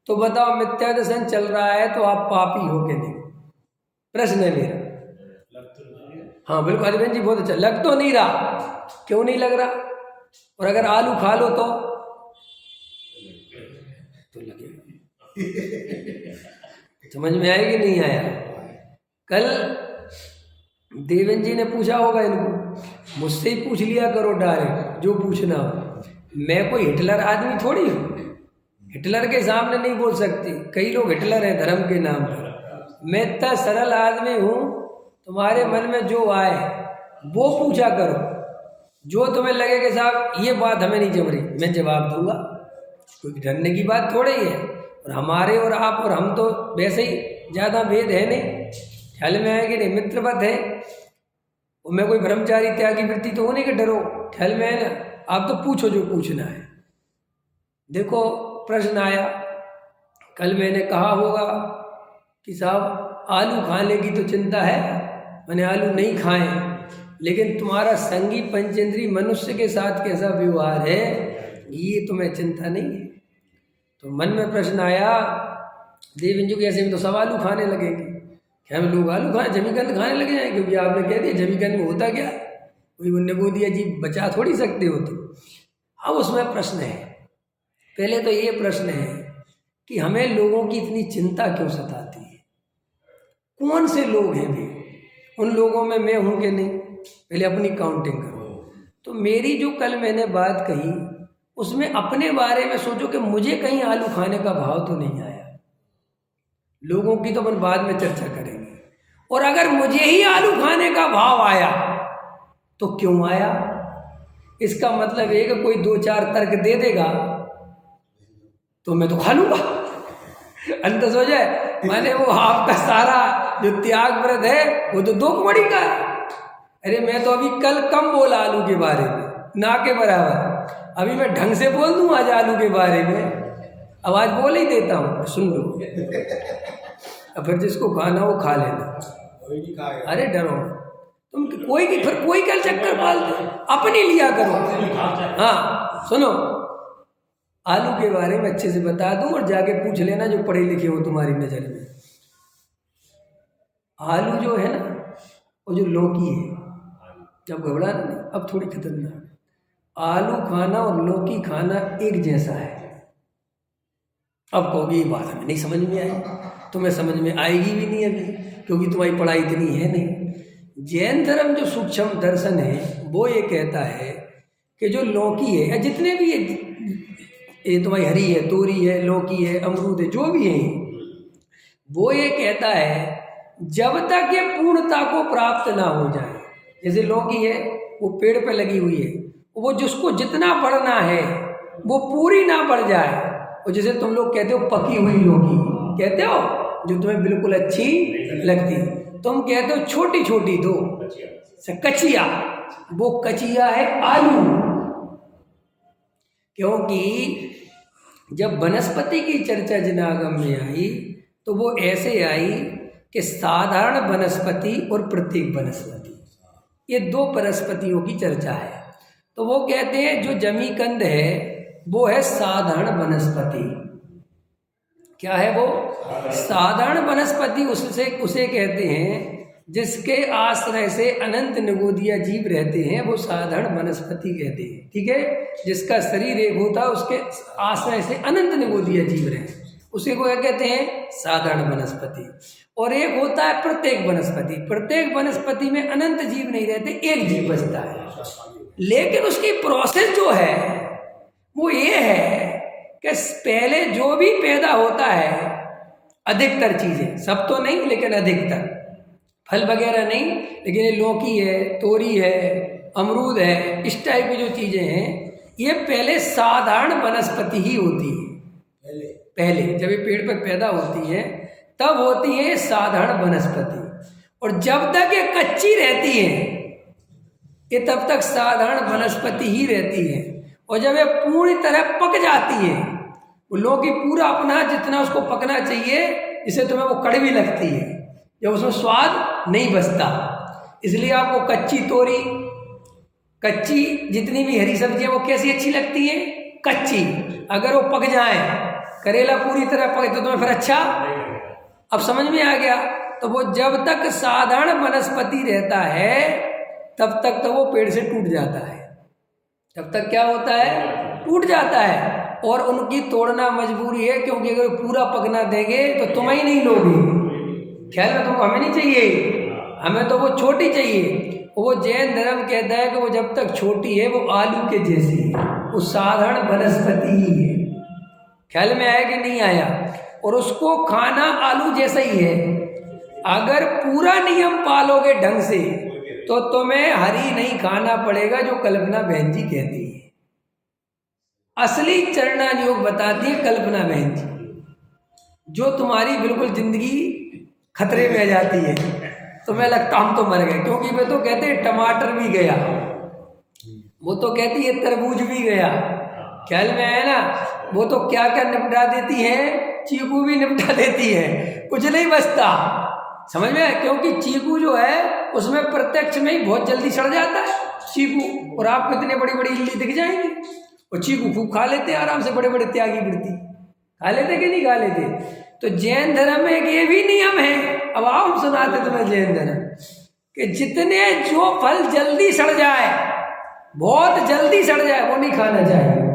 तो बताओ मिथ्या दर्शन चल रहा है तो आप पापी हो के नहीं? प्रश्न है मेरा। हाँ बिल्कुल हरिवंश जी बहुत अच्छा। लग तो नहीं रहा, क्यों नहीं लग रहा? और अगर आलू खा लो तो लगेगा। समझ में आया कि नहीं आया? कल देवेंद्र जी ने पूछा होगा इनको, मुझसे ही पूछ लिया करो डायरेक्ट जो पूछना हो। मैं कोई हिटलर आदमी थोड़ी हूँ, हिटलर के सामने नहीं बोल सकती। कई लोग हिटलर हैं धर्म के नाम पर। मैं इतना सरल आदमी हूँ, तुम्हारे मन में जो आए वो पूछा करो। जो तुम्हें लगे कि साहब ये बात हमें नहीं जम रही, मैं जवाब दूंगा। कोई डरने की बात थोड़ी ही है। और हमारे और आप और हम तो वैसे ही ज़्यादा भेद है नहीं, ख्याल में आया कि नहीं? मित्रवत है। और मैं कोई ब्रह्मचारी त्यागी वृत्ति तो होने के डरो, ख्याल में है ना? आप तो पूछो जो पूछना है। देखो प्रश्न आया, कल मैंने कहा होगा कि साहब आलू खाने की तो चिंता है, मैंने आलू नहीं खाए, लेकिन तुम्हारा संगी पंचेंद्री मनुष्य के साथ कैसा व्यवहार है ये तुम्हें चिंता नहीं है। तो मन में प्रश्न आया, देवेंद्र जी ऐसे में तो सब आलू खाने लगेंगे, क्या हम लोग आलू खाए जमीकंद खाने लगे जाए? क्योंकि आपने कह दिया जमीकंद में होता क्या, कोई उनने को दिया जी बचा थोड़ी सकते हो तुम। अब उसमें प्रश्न है, पहले तो ये प्रश्न है कि हमें लोगों की इतनी चिंता क्यों सताती है? कौन से लोग हैं वे? उन लोगों में मैं हूं कि नहीं? पहले अपनी काउंटिंग करो। तो मेरी जो कल मैंने बात कही उसमें अपने बारे में सोचो कि मुझे कहीं आलू खाने का भाव तो नहीं आया। लोगों की तो अपन बाद में चर्चा करेंगे। और अगर मुझे ही आलू खाने का भाव आया तो क्यों आया? इसका मतलब है कि कोई दो चार तर्क दे देगा तो मैं तो खा लूंगा, अंत हो जाए। माने वो आपका सारा जो त्याग व्रत है वो तो दो कौड़ी का है। अरे मैं तो अभी कल कम बोला आलू के बारे में, ना के बराबर। अभी मैं ढंग से बोल दूं आज आलू के बारे में, अब आज बोल ही देता हूँ, सुन लो। अब फिर जिसको खाना हो खा लेना। अरे डरो तुम, कोई की फिर कोई कल चक्कर पाल दो, अपनी लिया करो। हाँ सुनो, आलू के बारे में अच्छे से बता दूं और जाके पूछ लेना जो पढ़े लिखे हो तुम्हारी नजर में। आलू जो है ना, वो जो लौकी है, जब घबराना नहीं, अब थोड़ी खतरनाक। आलू खाना और लौकी खाना एक जैसा है। अब कहोगे ये बात हमें नहीं समझ में आई, तुम्हें समझ में आएगी भी नहीं अभी, क्योंकि तुम्हारी पढ़ाई इतनी है नहीं। जैन धर्म जो सूक्ष्म दर्शन है वो ये कहता है कि जो लौकी है या जितने भी ये तुम्हारी हरी है, तोरी है, लौकी है, अमरूद है, जो भी है, वो ये कहता है जब तक ये पूर्णता को प्राप्त ना हो जाए। जैसे लौकी है वो पेड़ पे लगी हुई है, वो जिसको जितना बढ़ना है वो पूरी ना बढ़ जाए। और जैसे तुम लोग कहते हो पकी हुई लौकी कहते हो, जो तुम्हें बिल्कुल अच्छी लगती, तुम कहते हो छोटी छोटी दो कचिया, वो कचिया है आलू। क्योंकि जब वनस्पति की चर्चा जिनागम में आई तो वो ऐसे आई कि साधारण वनस्पति और प्रत्येक वनस्पति, ये दो वनस्पतियों की चर्चा है। तो वो कहते हैं जो जमीकंद है वो है साधारण वनस्पति। क्या है वो? साधारण वनस्पति। उसे कहते हैं जिसके आश्रय से अनंत निगोदिया जीव रहते हैं, वो साधारण वनस्पति कहते हैं। ठीक है, जिसका शरीर एक होता है उसके आश्रय से अनंत निगोदिया जीव रहते हैं, उसे को क्या कहते हैं? साधारण वनस्पति। और एक होता है प्रत्येक वनस्पति। प्रत्येक वनस्पति में अनंत जीव नहीं रहते, एक जीव बचता है। लेकिन उसकी प्रोसेस जो है वो ये है कि पहले जो भी पैदा होता है, अधिकतर चीजें, सब तो नहीं लेकिन अधिकतर, फल वगैरह नहीं, लेकिन ये लौकी है, तोरी है, अमरूद है, इस टाइप की जो चीजें हैं, ये पहले साधारण वनस्पति ही होती है। पहले जब ये पेड़ पर पैदा होती है तब होती है साधारण वनस्पति। और जब तक ये कच्ची रहती है ये तब तक साधारण वनस्पति ही रहती है। और जब ये पूरी तरह पक जाती है, वो लौकी पूरा अपना जितना उसको पकना चाहिए, जिससे तुम्हें वो कड़वी लगती है, जब उसमें स्वाद नहीं बचता, इसलिए आपको कच्ची तोरी कच्ची जितनी भी हरी सब्जियां वो कैसी अच्छी लगती हैं? कच्ची। अगर वो पक जाए, करेला पूरी तरह पके तो तुम्हें फिर अच्छा, अब समझ में आ गया। तो वो जब तक साधारण वनस्पति रहता है तब तक तो वो पेड़ से टूट जाता है, तब तक क्या होता है? टूट जाता है। और उनकी तोड़ना मजबूरी है, क्योंकि अगर पूरा पकना देंगे तो तुम ही नहीं लोगे। ख्याल में तुमको हमें नहीं चाहिए, हमें तो वो छोटी चाहिए। वो जैन धर्म कहता है कि वो जब तक छोटी है वो आलू के जैसी है, वो साधारण वनस्पति ही है। ख्याल में आया कि नहीं आया? और उसको खाना आलू जैसा ही है। अगर पूरा नियम पालोगे ढंग से तो तुम्हें हरी नहीं खाना पड़ेगा, जो कल्पना बहन जी कहती है। असली चरणान योग बताती है कल्पना बहन जी, जो तुम्हारी बिल्कुल जिंदगी खतरे में आ जाती है। तुम्हें लगता हम तो मर गए, क्योंकि वे तो कहते हैं टमाटर भी गया, वो तो कहती है तरबूज भी गया। ख्याल में आया ना? वो तो क्या क्या निपटा देती है, चीकू भी निपटा देती है, कुछ नहीं बचता। समझ में आया? क्योंकि चीकू जो है उसमें प्रत्यक्ष में ही बहुत जल्दी सड़ जाता है चीकू, और आपको इतने बड़ी बड़ी इल्ली दिख जाएंगी। और चीकू खूब खा लेते हैं आराम से, बड़े बड़े त्यागी वृत्ति खा लेते कि नहीं खा लेते। तो जैन धर्म में एक ये भी नियम है, अब आओ हम सुनाते तुम्हें जैन धर्म, कि जितने जो फल जल्दी सड़ जाए, बहुत जल्दी सड़ जाए, वो नहीं खाना चाहिए।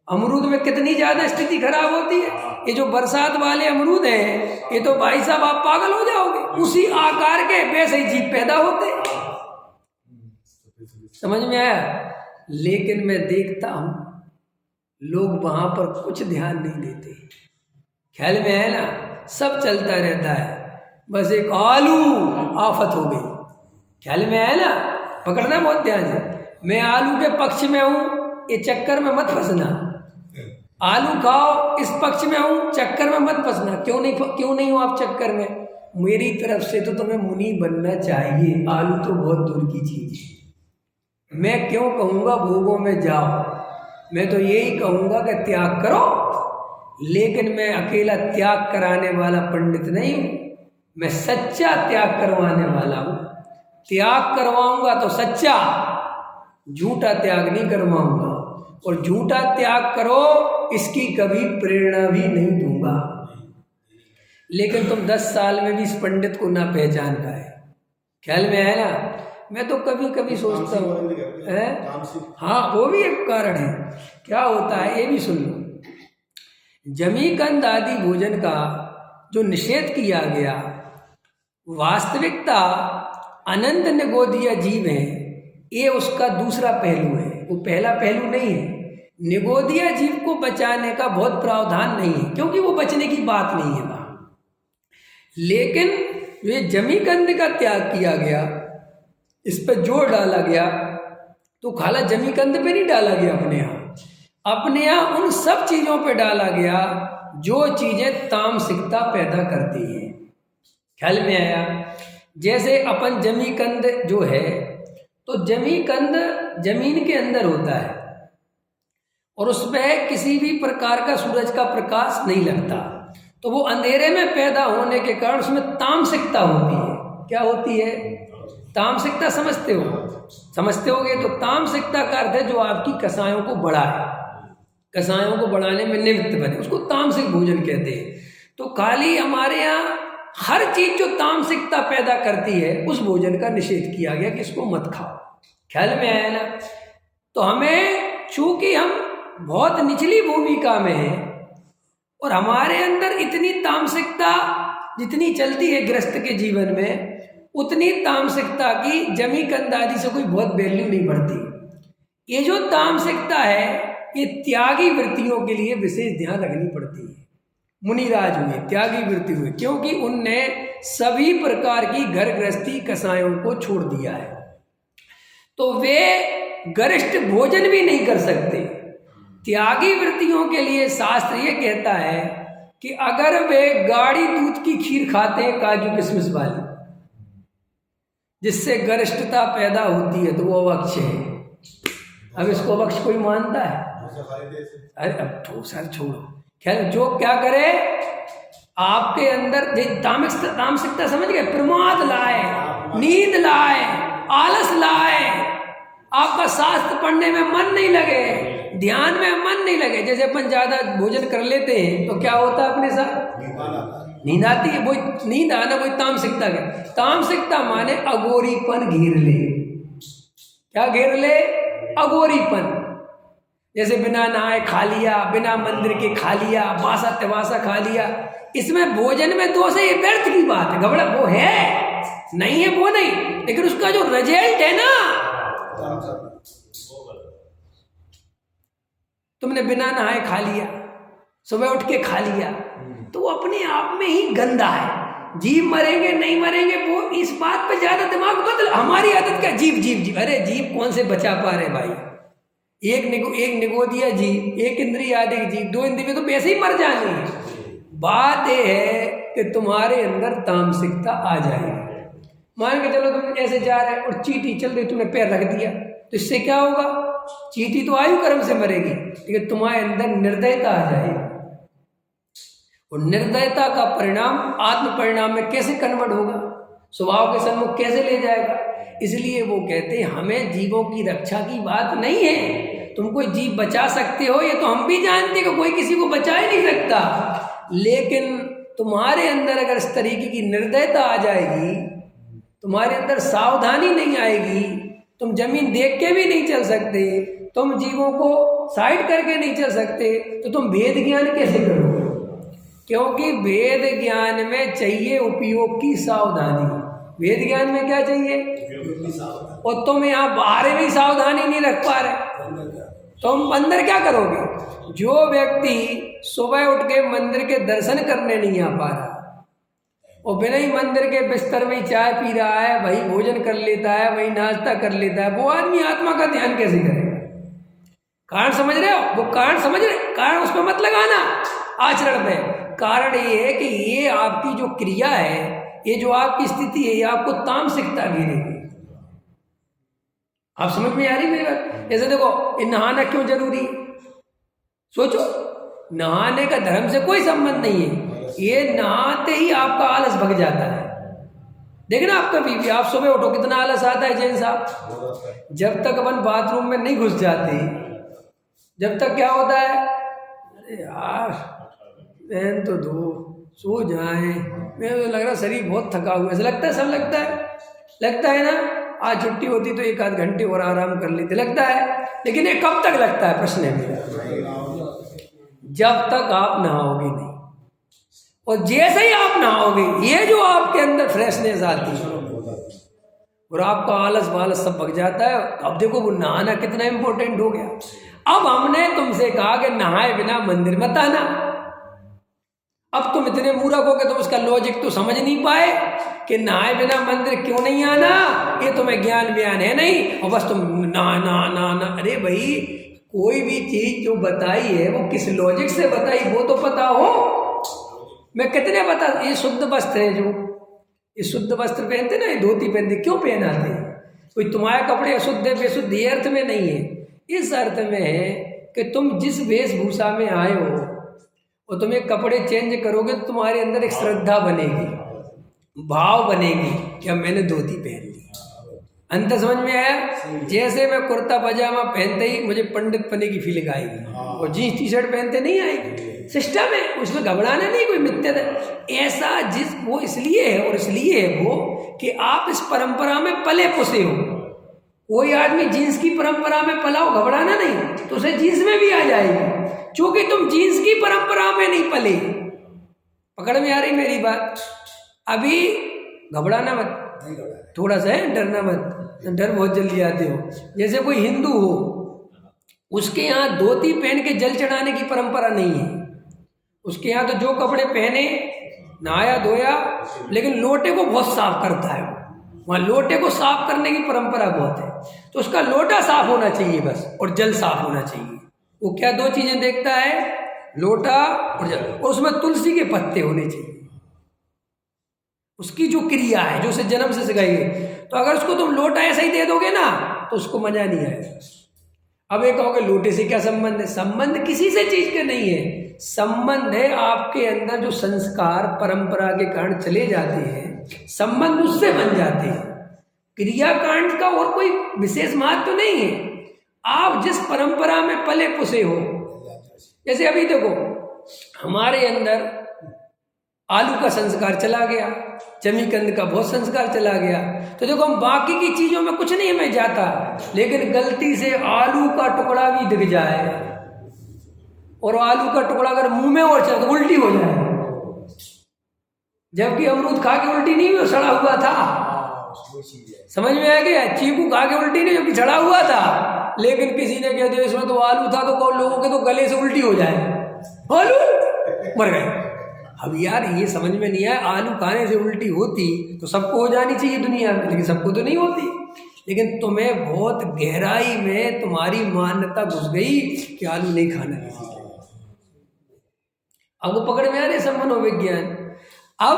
अमरूद में कितनी ज्यादा स्थिति खराब होती है। ये जो बरसात वाले अमरूद हैं, ये तो भाई साहब आप पागल हो जाओगे, उसी आकार के वैसे ही जीभ पैदा होते। समझ में आया? लेकिन मैं देखता हूं लोग वहां पर कुछ ध्यान नहीं देते। ख्याल में है ना? सब चलता रहता है, बस एक आलू आफत हो गई। ख्याल में है ना? पकड़ना बहुत ध्यान है। मैं आलू के पक्ष में हूं, ये चक्कर में मत फंसना। आलू खाओ, इस पक्ष में हूं, चक्कर में मत फंसना। क्यों नहीं हो आप चक्कर में? मेरी तरफ से तो तुम्हें मुनि बनना चाहिए, आलू तो बहुत दूर की चीज है। मैं क्यों कहूँगा भोगों में जाओ, मैं तो यही कहूँगा कि त्याग करो। लेकिन मैं अकेला त्याग कराने वाला पंडित नहीं हूँ, मैं सच्चा त्याग करवाने वाला हूँ। त्याग करवाऊंगा तो सच्चा, झूठा त्याग नहीं करवाऊंगा। और झूठा त्याग करो इसकी कभी प्रेरणा भी नहीं दूंगा। लेकिन तुम 10 साल में भी इस पंडित को ना पहचान पाए। ख्याल में है ना? मैं तो कभी कभी सोचता हूँ है, हाँ वो भी एक कारण है। क्या होता है ये भी सुन लो। जमीकंद आदि भोजन का जो निषेध किया गया, वास्तविकता अनंत निगोदिया जीव है, ये उसका दूसरा पहलू है, वो पहला पहलू नहीं है। निगोदिया जीव को बचाने का बहुत प्रावधान नहीं है, क्योंकि वो बचने की बात नहीं है वहां। लेकिन ये जमीकंद का त्याग किया गया, इस पर जोर डाला गया, तो खाला जमीकंद पे नहीं डाला गया अपने यहाँ उन सब चीजों पे डाला गया जो चीजें तामसिकता पैदा करती हैं। ख्याल में आया? जैसे अपन जमीकंद जो है, तो जमीकंद जमीन के अंदर होता है और उसमें किसी भी प्रकार का सूरज का प्रकाश नहीं लगता, तो वो अंधेरे में पैदा होने के कारण उसमें तामसिकता होती है। क्या होती है? तामसिकता। समझते होगे। तो तामसिकता का अर्थ है जो आपकी कसायों को बढ़ाए, कसायों को बढ़ाने में निमित्त बने, उसको तामसिक भोजन कहते हैं। तो खाली हमारे यहाँ हर चीज जो तामसिकता पैदा करती है उस भोजन का निषेध किया गया कि इसको मत खाओ। ख्याल में आया ना? तो हमें, चूंकि हम बहुत निचली भूमिका में हैं और हमारे अंदर इतनी तामसिकता जितनी चलती है गृहस्थ के जीवन में, उतनी तामसिकता की जमीकंद आदि से कोई बहुत वैल्यू नहीं बढ़ती। ये जो तामसिकता है ये त्यागी वृत्तियों के लिए विशेष ध्यान रखनी पड़ती है। मुनिराज हुए, त्यागी वृत्ति हुए, क्योंकि उनने सभी प्रकार की घर गृहस्थी कसायों को छोड़ दिया है, तो वे गरिष्ठ भोजन भी नहीं कर सकते। त्यागी वृत्तियों के लिए शास्त्र ये कहता है कि अगर वे गाढ़ी दूध की खीर खाते हैं काजू किशमिश वाली, जिससे गरिष्ठता पैदा होती है, तो वो अवक्ष है। अब इसको अवक्ष कोई मानता है? अरे अब ठोसा छोड़ो। खैर, जो क्या करे आपके अंदर तामसिकता समझ गए, प्रमाद लाए, नींद लाए, आलस लाए, आपका शास्त्र पढ़ने में मन नहीं लगे, ध्यान में मन नहीं लगे। जैसे अपन ज्यादा भोजन कर लेते हैं तो क्या होता है अपने साथ? नींद आती है। वो नींद आना कोई तामसिकता है। तामसिकता माने अघोरीपन घेर ले। क्या घेर ले? अघोरीपन। जैसे बिना नहाए खा लिया, बिना मंदिर के खा लिया, बासा तिबासा खा लिया, इसमें भोजन में दोष है, ये व्यर्थ की बात है। घबरा वो है नहीं है वो नहीं, लेकिन उसका जो रिजल्ट है ना, तुमने बिना नहाए खा लिया, सुबह उठ के खा लिया, तो वो अपने आप में ही गंदा है। जीव मरेंगे नहीं मरेंगे वो इस बात पे ज्यादा दिमाग बदल। हमारी आदत क्या? जीव जीव जीव। अरे जीव कौन से बचा पा रहे भाई? एक निगो दिया जीव, एक इंद्रिय आदि जीव, दो इंद्रिय तो वैसे ही मर जाएंगे। बात यह है कि तुम्हारे अंदर तामसिकता आ जाएगी। मान के चलो तुम ऐसे जा रहे और चींटी चल रही, तुमने पैर रख दिया, तो इससे क्या होगा? चींटी तो आयु कर्म से मरेगी, लेकिन तुम्हारे अंदर निर्दयता आ जाएगी। और निर्दयता का परिणाम आत्म परिणाम में कैसे कन्वर्ट होगा? स्वभाव के सन्मुख कैसे ले जाएगा? इसलिए वो कहते हैं हमें जीवों की रक्षा की बात नहीं है। तुम कोई जीव बचा सकते हो ये तो हम भी जानते कि कोई किसी को बचा ही नहीं सकता, लेकिन तुम्हारे अंदर अगर इस तरीके की निर्दयता आ जाएगी, तुम्हारे अंदर सावधानी नहीं आएगी, तुम जमीन देख के भी नहीं चल सकते, तुम जीवों को साइड करके नहीं चल सकते, तो तुम वेद ज्ञान कैसे करोगे? क्योंकि वेद ज्ञान में चाहिए उपयोग की सावधानी। वेद ज्ञान में क्या चाहिए? और तुम यहाँ बाहर में सावधानी नहीं रख पा रहे, तुम अंदर क्या करोगे? जो व्यक्ति सुबह उठ के मंदिर के दर्शन करने नहीं आ पा रहा और बिना ही मंदिर के बिस्तर में चाय पी रहा है, वही भोजन कर लेता है, वही नाश्ता कर लेता है, वो आदमी आत्मा का ध्यान कैसे करेगा? कारण समझ रहे हो? वो कारण समझ रहे? कारण उस पर मत लगाना आचरण में। कारण ये है कि ये आपकी जो क्रिया है, ये जो आपकी स्थिति है, ये आपको तामसिकता घेरेगी। आप समझ में आ रही मेरी बात? जैसे देखो, ये नहाना क्यों जरूरी है? सोचो, नहाने का धर्म से कोई संबंध नहीं है। ये नहाते ही आपका आलस भग जाता है। देखना आप कभी भी, आप सुबह उठो कितना आलस आता है जैन साहब। जब तक अपन बाथरूम में नहीं घुस जाते, जब तक क्या होता है? अरे यार पहन तो दो, सो जाए, मेरे तो लग रहा शरीर बहुत थका हुआ है। ऐसा लगता है, सब लगता है ना। आज छुट्टी होती तो एक आध घंटे और आराम कर लेते, लगता है। लेकिन ये कब तक लगता है? प्रश्न है मेरा। जब तक आप नहाओगे नहीं, और जैसे ही आप नहाओगे, ये जो आपके अंदर फ्रेशनेस आती है और आपका आलस वालस सब भग जाता है। अब देखो वो नहाना कितना इंपॉर्टेंट हो गया। अब हमने तुमसे कहा कि नहाए बिना मंदिर मत आना। अब तुम इतने मूर्ख हो कि तुम उसका लॉजिक तो समझ नहीं पाए कि नहाए बिना मंदिर क्यों नहीं आना। ये तुम्हें ज्ञान व्यान है नहीं, और बस तुम ना। अरे भाई, कोई भी चीज जो बताई है वो किस लॉजिक से बताई वो तो पता हो। मैं कितने बता, ये शुद्ध वस्त्र है, जो ये शुद्ध वस्त्र पहनते ना, ये धोती पहनते, क्यों पहनाते हैं? कोई तुम्हारे कपड़े अशुद्ध है बेशुद्ध, ये अर्थ में नहीं है। इस अर्थ में है कि तुम जिस वेशभूषा में आए हो और तुम ये कपड़े चेंज करोगे तो तुम्हारे अंदर एक श्रद्धा बनेगी, भाव बनेगी कि अब मैंने धोती पहन ली। अंत समझ में आया? जैसे मैं कुर्ता पजामा पहनते ही मुझे पंडित पने की फीलिंग आएगी, और जीन्स टी शर्ट पहनते नहीं आएगी। सिस्टम है, उसमें घबराना नहीं, कोई मिथ्या ऐसा जिस वो इसलिए है, और इसलिए है वो कि आप इस परंपरा में पले पुसे हो। कोई आदमी जीन्स की परंपरा में पला हो, घबराना नहीं, तो उसे जीन्स में भी आ जाएगी, क्योंकि तुम जीन्स की परंपरा में नहीं पले। पकड़ में आ रही मेरी बात? अभी घबराना मत, थोड़ा सा है, डरना मत। डर बहुत जल्दी आते हो। जैसे कोई हिंदू हो, उसके यहाँ धोती पहन के जल चढ़ाने की परंपरा नहीं है। उसके यहाँ तो जो कपड़े पहने, नहाया धोया, लेकिन लोटे को बहुत साफ करता है। वहाँ लोटे को साफ करने की परंपरा बहुत है, तो उसका लोटा साफ होना चाहिए बस, और जल साफ होना चाहिए। वो क्या दो चीजें देखता है? लोटा और जल, और उसमें तुलसी के पत्ते होने चाहिए। उसकी जो क्रिया है, जो उसे जन्म से सिखाई गई। तो अगर उसको तुम लोटा ऐसा ही दे दोगे ना, तो उसको मजा नहीं आएगा। अब ये कहोगे लोटे से क्या संबंध है? संबंध किसी से चीज के नहीं है, संबंध है आपके अंदर जो संस्कार परंपरा के कारण चले जाते हैं, संबंध उससे बन जाते हैं। क्रियाकांड का और कोई विशेष महत्व तो नहीं है। आप जिस परंपरा में पले पुसे हो, जैसे अभी देखो हमारे अंदर आलू का संस्कार चला गया, जमीकंद का बहुत संस्कार चला गया, तो देखो हम बाकी की चीजों में कुछ नहीं हमें जाता, लेकिन गलती से आलू का टुकड़ा भी दिख जाए और आलू का टुकड़ा अगर मुंह में और चले तो उल्टी हो जाए, जबकि अमरूद खा के उल्टी नहीं हुई, सड़ा हुआ था। समझ में आ गया? चीकू खा के उल्टी नहीं, जबकि सड़ा हुआ था, लेकिन किसी ने कह दिया इसमें तो आलू था, तो लोगों के तो गले से उल्टी हो जाए, आलू मर गए। अब यार ये समझ में नहीं आया, आलू खाने से उल्टी होती तो सबको हो जानी चाहिए दुनिया में, लेकिन सबको तो नहीं होती। लेकिन तुम्हें बहुत गहराई में तुम्हारी मान्यता घुस गई कि आलू नहीं खाना किसी के। अब वो पकड़ में आ रहे सब मनोविज्ञान। अब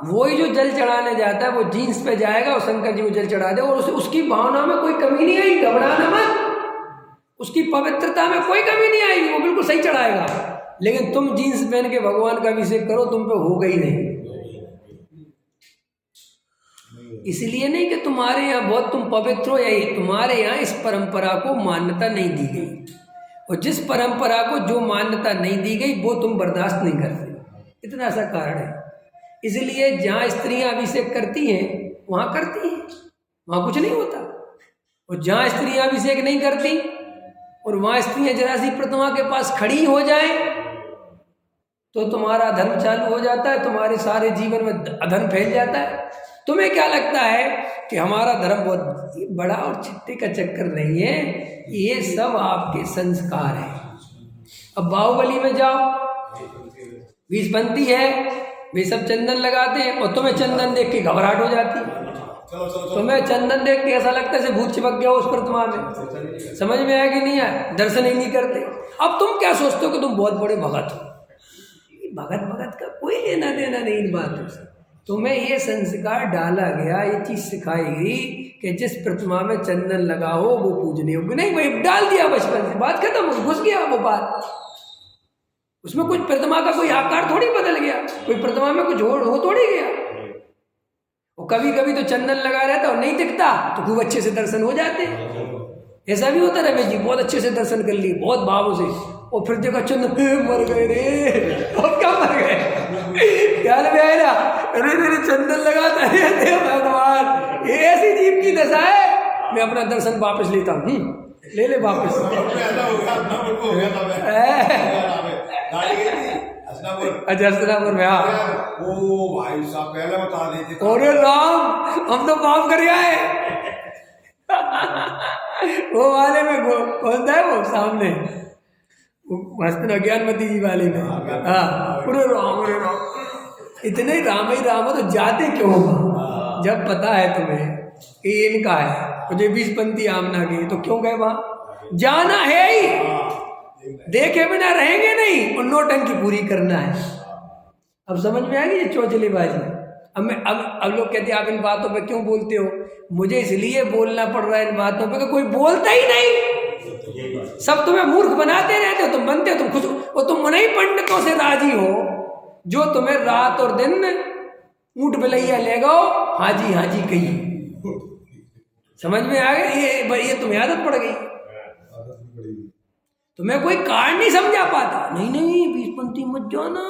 वही जो जल चढ़ाने जाता है वो जीन्स पे जाएगा और शंकर जी को जल चढ़ा दे, और उसकी भावना में कोई कमी नहीं आई, घबराना मत, उसकी पवित्रता में कोई कमी नहीं आएगी, वो बिल्कुल सही चढ़ाएगा। लेकिन तुम जीन्स पहन के भगवान का अभिषेक करो, तुम पे होगा ही नहीं। इसलिए नहीं कि तुम्हारे यहाँ बहुत तुम पवित्र हो, यही तुम्हारे यहाँ इस परंपरा को मान्यता नहीं दी गई, और जिस परंपरा को जो मान्यता नहीं दी गई वो तुम बर्दाश्त नहीं करते, इतना सा कारण है। इसलिए जहाँ स्त्रियां अभिषेक करती हैं वहाँ करती हैं, वहाँ कुछ नहीं होता, और जहाँ स्त्रियां अभिषेक नहीं करती और वहाँ स्त्रियां जरा सी प्रतिमा के पास खड़ी हो जाए तो तुम्हारा धर्म चालू हो जाता है, तुम्हारे सारे जीवन में अधर्म फैल जाता है। तुम्हें क्या लगता है कि हमारा धर्म बहुत बड़ा और छिट्टे का चक्कर नहीं है, ये सब आपके संस्कार हैं। अब बाहुबली में जाओ, 20 बनती है, वे सब चंदन लगाते हैं और तुम्हें चंदन देख के घबराहट हो जाती है, तुम्हें चंदन देख के ऐसा लगता है जैसे भूत चिपक गया उस प्रतिमा में। समझ में आया कि नहीं आया? दर्शन ही नहीं करते। अब तुम क्या सोचते हो कि तुम बहुत बड़े भगत हो? भगत का कोई लेना देना नहीं इन बातों से। तुम्हें ये संस्कार डाला गया, ये चीज सिखाई गई कि जिस प्रतिमा में चंदन लगा हो वो पूजनीय हो। नहीं भाई, डाल दिया बचपन से, बात खत्म, घुस गया वो बात। उसमें कुछ प्रतिमा का कोई आकार थोड़ी बदल गया, कोई प्रतिमा में कुछ हो थोड़ी गया। और कभी कभी तो चंदन लगा रहता और नहीं दिखता तो खूब अच्छे से दर्शन हो जाते। ऐसा भी होता रमेश जी, बहुत अच्छे से दर्शन कर लिए, बहुत भावों से, और फिर देखा चंदन, मर गए रे। और क्या मर गए? ख्याल में आए ना, अरे चंदन लगाता है भगवान, ये ऐसी जीव की दशा है। मैं अपना दर्शन वापस लेता हूँ, ले ले वापस। अच्छा, हस्तिनापुर में, हाँ। ओ भाई साहब पहले बता देते। अरे राम, हम तो पाप कर आए। वो वाले में कौन था वो सामने, हस्तिना ज्ञानमती जी वाले में, हाँ। अरे राम, इतने राम ही राम हो तो जाते क्यों हो? जब पता है तुम्हें कि इनका है, मुझे 20 पंथी आमना की, तो क्यों गए वहां? जाना है ही, देखे बिना रहेंगे नहीं, और नौटंकी पूरी करना है। अब समझ में आ गई ये चौचलेबाजी। अब लोग कहते हैं आप इन बातों पे क्यों बोलते हो? मुझे इसलिए बोलना पड़ रहा है इन बातों पे कि कोई बोलता ही नहीं, सब तुम्हें मूर्ख बनाते रहते हो, तुम बनते हो, तुम खुश, और तुम उन्हीं पंडितों से राजी हो जो तुम्हें रात और दिन ऊँट बिलैया ले गो, हाँ जी कहिए। समझ में आ गया? ये तुम्हें आदत पड़ गई, तुम्हें कोई कारण नहीं समझा पाता। नहीं 20 पंथी मत जाना,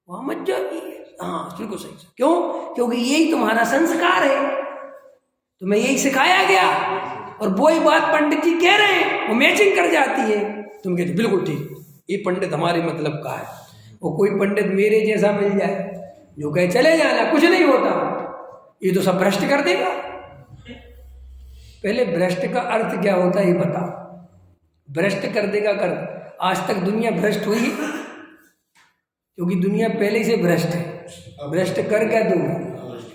वहां मत जाइए, हाँ बिल्कुल सही। क्यों? क्योंकि यही तुम्हारा संस्कार है, तुम्हें यही सिखाया गया, और वही बात पंडित जी कह रहे हैं, वो मैचिंग कर जाती है। तुम कहते बिल्कुल ठीक, ये पंडित हमारे मतलब का है। वो कोई पंडित मेरे जैसा मिल जाए जो कहे चले जाना, कुछ नहीं होता, ये तो सब भ्रष्ट कर देगा। पहले भ्रष्ट का अर्थ क्या होता है ये बता। भ्रष्ट कर देगा कर, आज तक दुनिया भ्रष्ट हुई क्योंकि दुनिया पहले से भ्रष्ट है। भ्रष्ट कर क्या दूंगा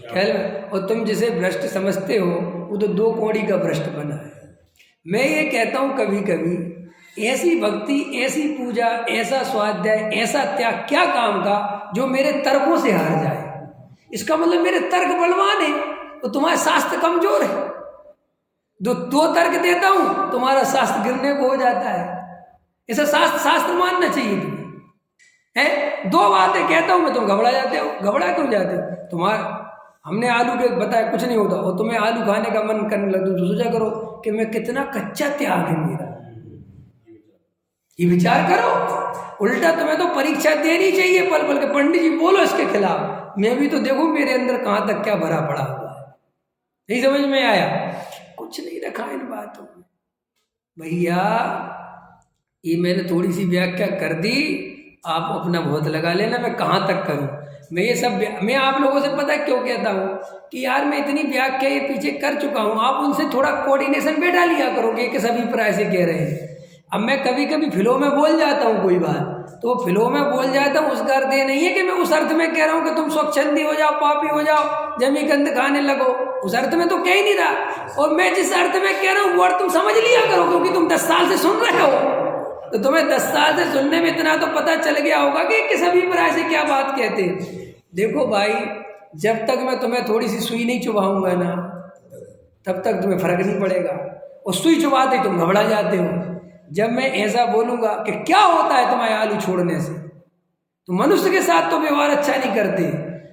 ख्याल में, और तुम जिसे भ्रष्ट समझते हो वो तो 2 कौड़ी का भ्रष्ट बना है। मैं ये कहता हूँ कभी कभी ऐसी भक्ति, ऐसी पूजा, ऐसा स्वाध्याय, ऐसा त्याग क्या काम का जो मेरे तर्कों से हार जाए। इसका मतलब मेरे तर्क बलवान है तो तुम्हारा शास्त्र कमजोर है। जो 2 तर्क देता हूं तुम्हारा शास्त्र गिरने को हो जाता है। ऐसा शास्त्र मानना चाहिए तुम्हें है। 2 बातें कहता हूं मैं, तुम घबरा जाते हो। घबरा क्यों जाते हो? तुम्हारा हमने आलू के बताया कुछ नहीं होता, और तुम्हें आलू खाने का मन करने लगे तो सोचा करो कि मैं कितना कच्चा त्याग है मेरा, ये विचार करो। उल्टा तुम्हें तो परीक्षा देनी चाहिए पल पल के। पंडित जी बोलो इसके खिलाफ, मैं भी तो देखूं मेरे अंदर कहाँ तक क्या भरा पड़ा हुआ है। नहीं समझ में आया? कुछ नहीं रखा इन बातों में भैया। ये मैंने थोड़ी सी व्याख्या कर दी, आप अपना बहुत लगा लेना, मैं कहाँ तक करूं। मैं ये सब मैं आप लोगों से पता क्यों कहता हूँ कि यार मैं इतनी व्याख्या ये पीछे कर चुका हूँ, आप उनसे थोड़ा कोऑर्डिनेशन बैठा लिया करोगे कि सभी प्राय से कह रहे हैं। अब मैं कभी कभी फिलो में बोल जाता हूँ कोई बात, तो फिलो में बोल जाता हूँ, उसका अर्थ ये नहीं है कि मैं उस अर्थ में कह रहा हूँ कि तुम स्वच्छंदी हो जाओ, पापी हो जाओ, जमी गंद खाने लगो, उस अर्थ में तो कह ही नहीं रहा। और मैं जिस अर्थ में कह रहा हूँ वो अर्थ तुम समझ लिया करो, क्योंकि तुम 10 साल से सुन रहे हो, तो तुम्हें 10 साल से सुनने में इतना तो पता चल गया होगा कि किस अभिप्राय से क्या बात कहते हैं। देखो भाई, जब तक मैं तुम्हें थोड़ी सी सुई नहीं चुभाऊंगा ना, तब तक तुम्हें फर्क नहीं पड़ेगा। और सुई चुभाते तुम घबरा जाते हो। जब मैं ऐसा बोलूंगा कि क्या होता है तुम्हारे आलू छोड़ने से, तो मनुष्य के साथ तो व्यवहार अच्छा नहीं करते,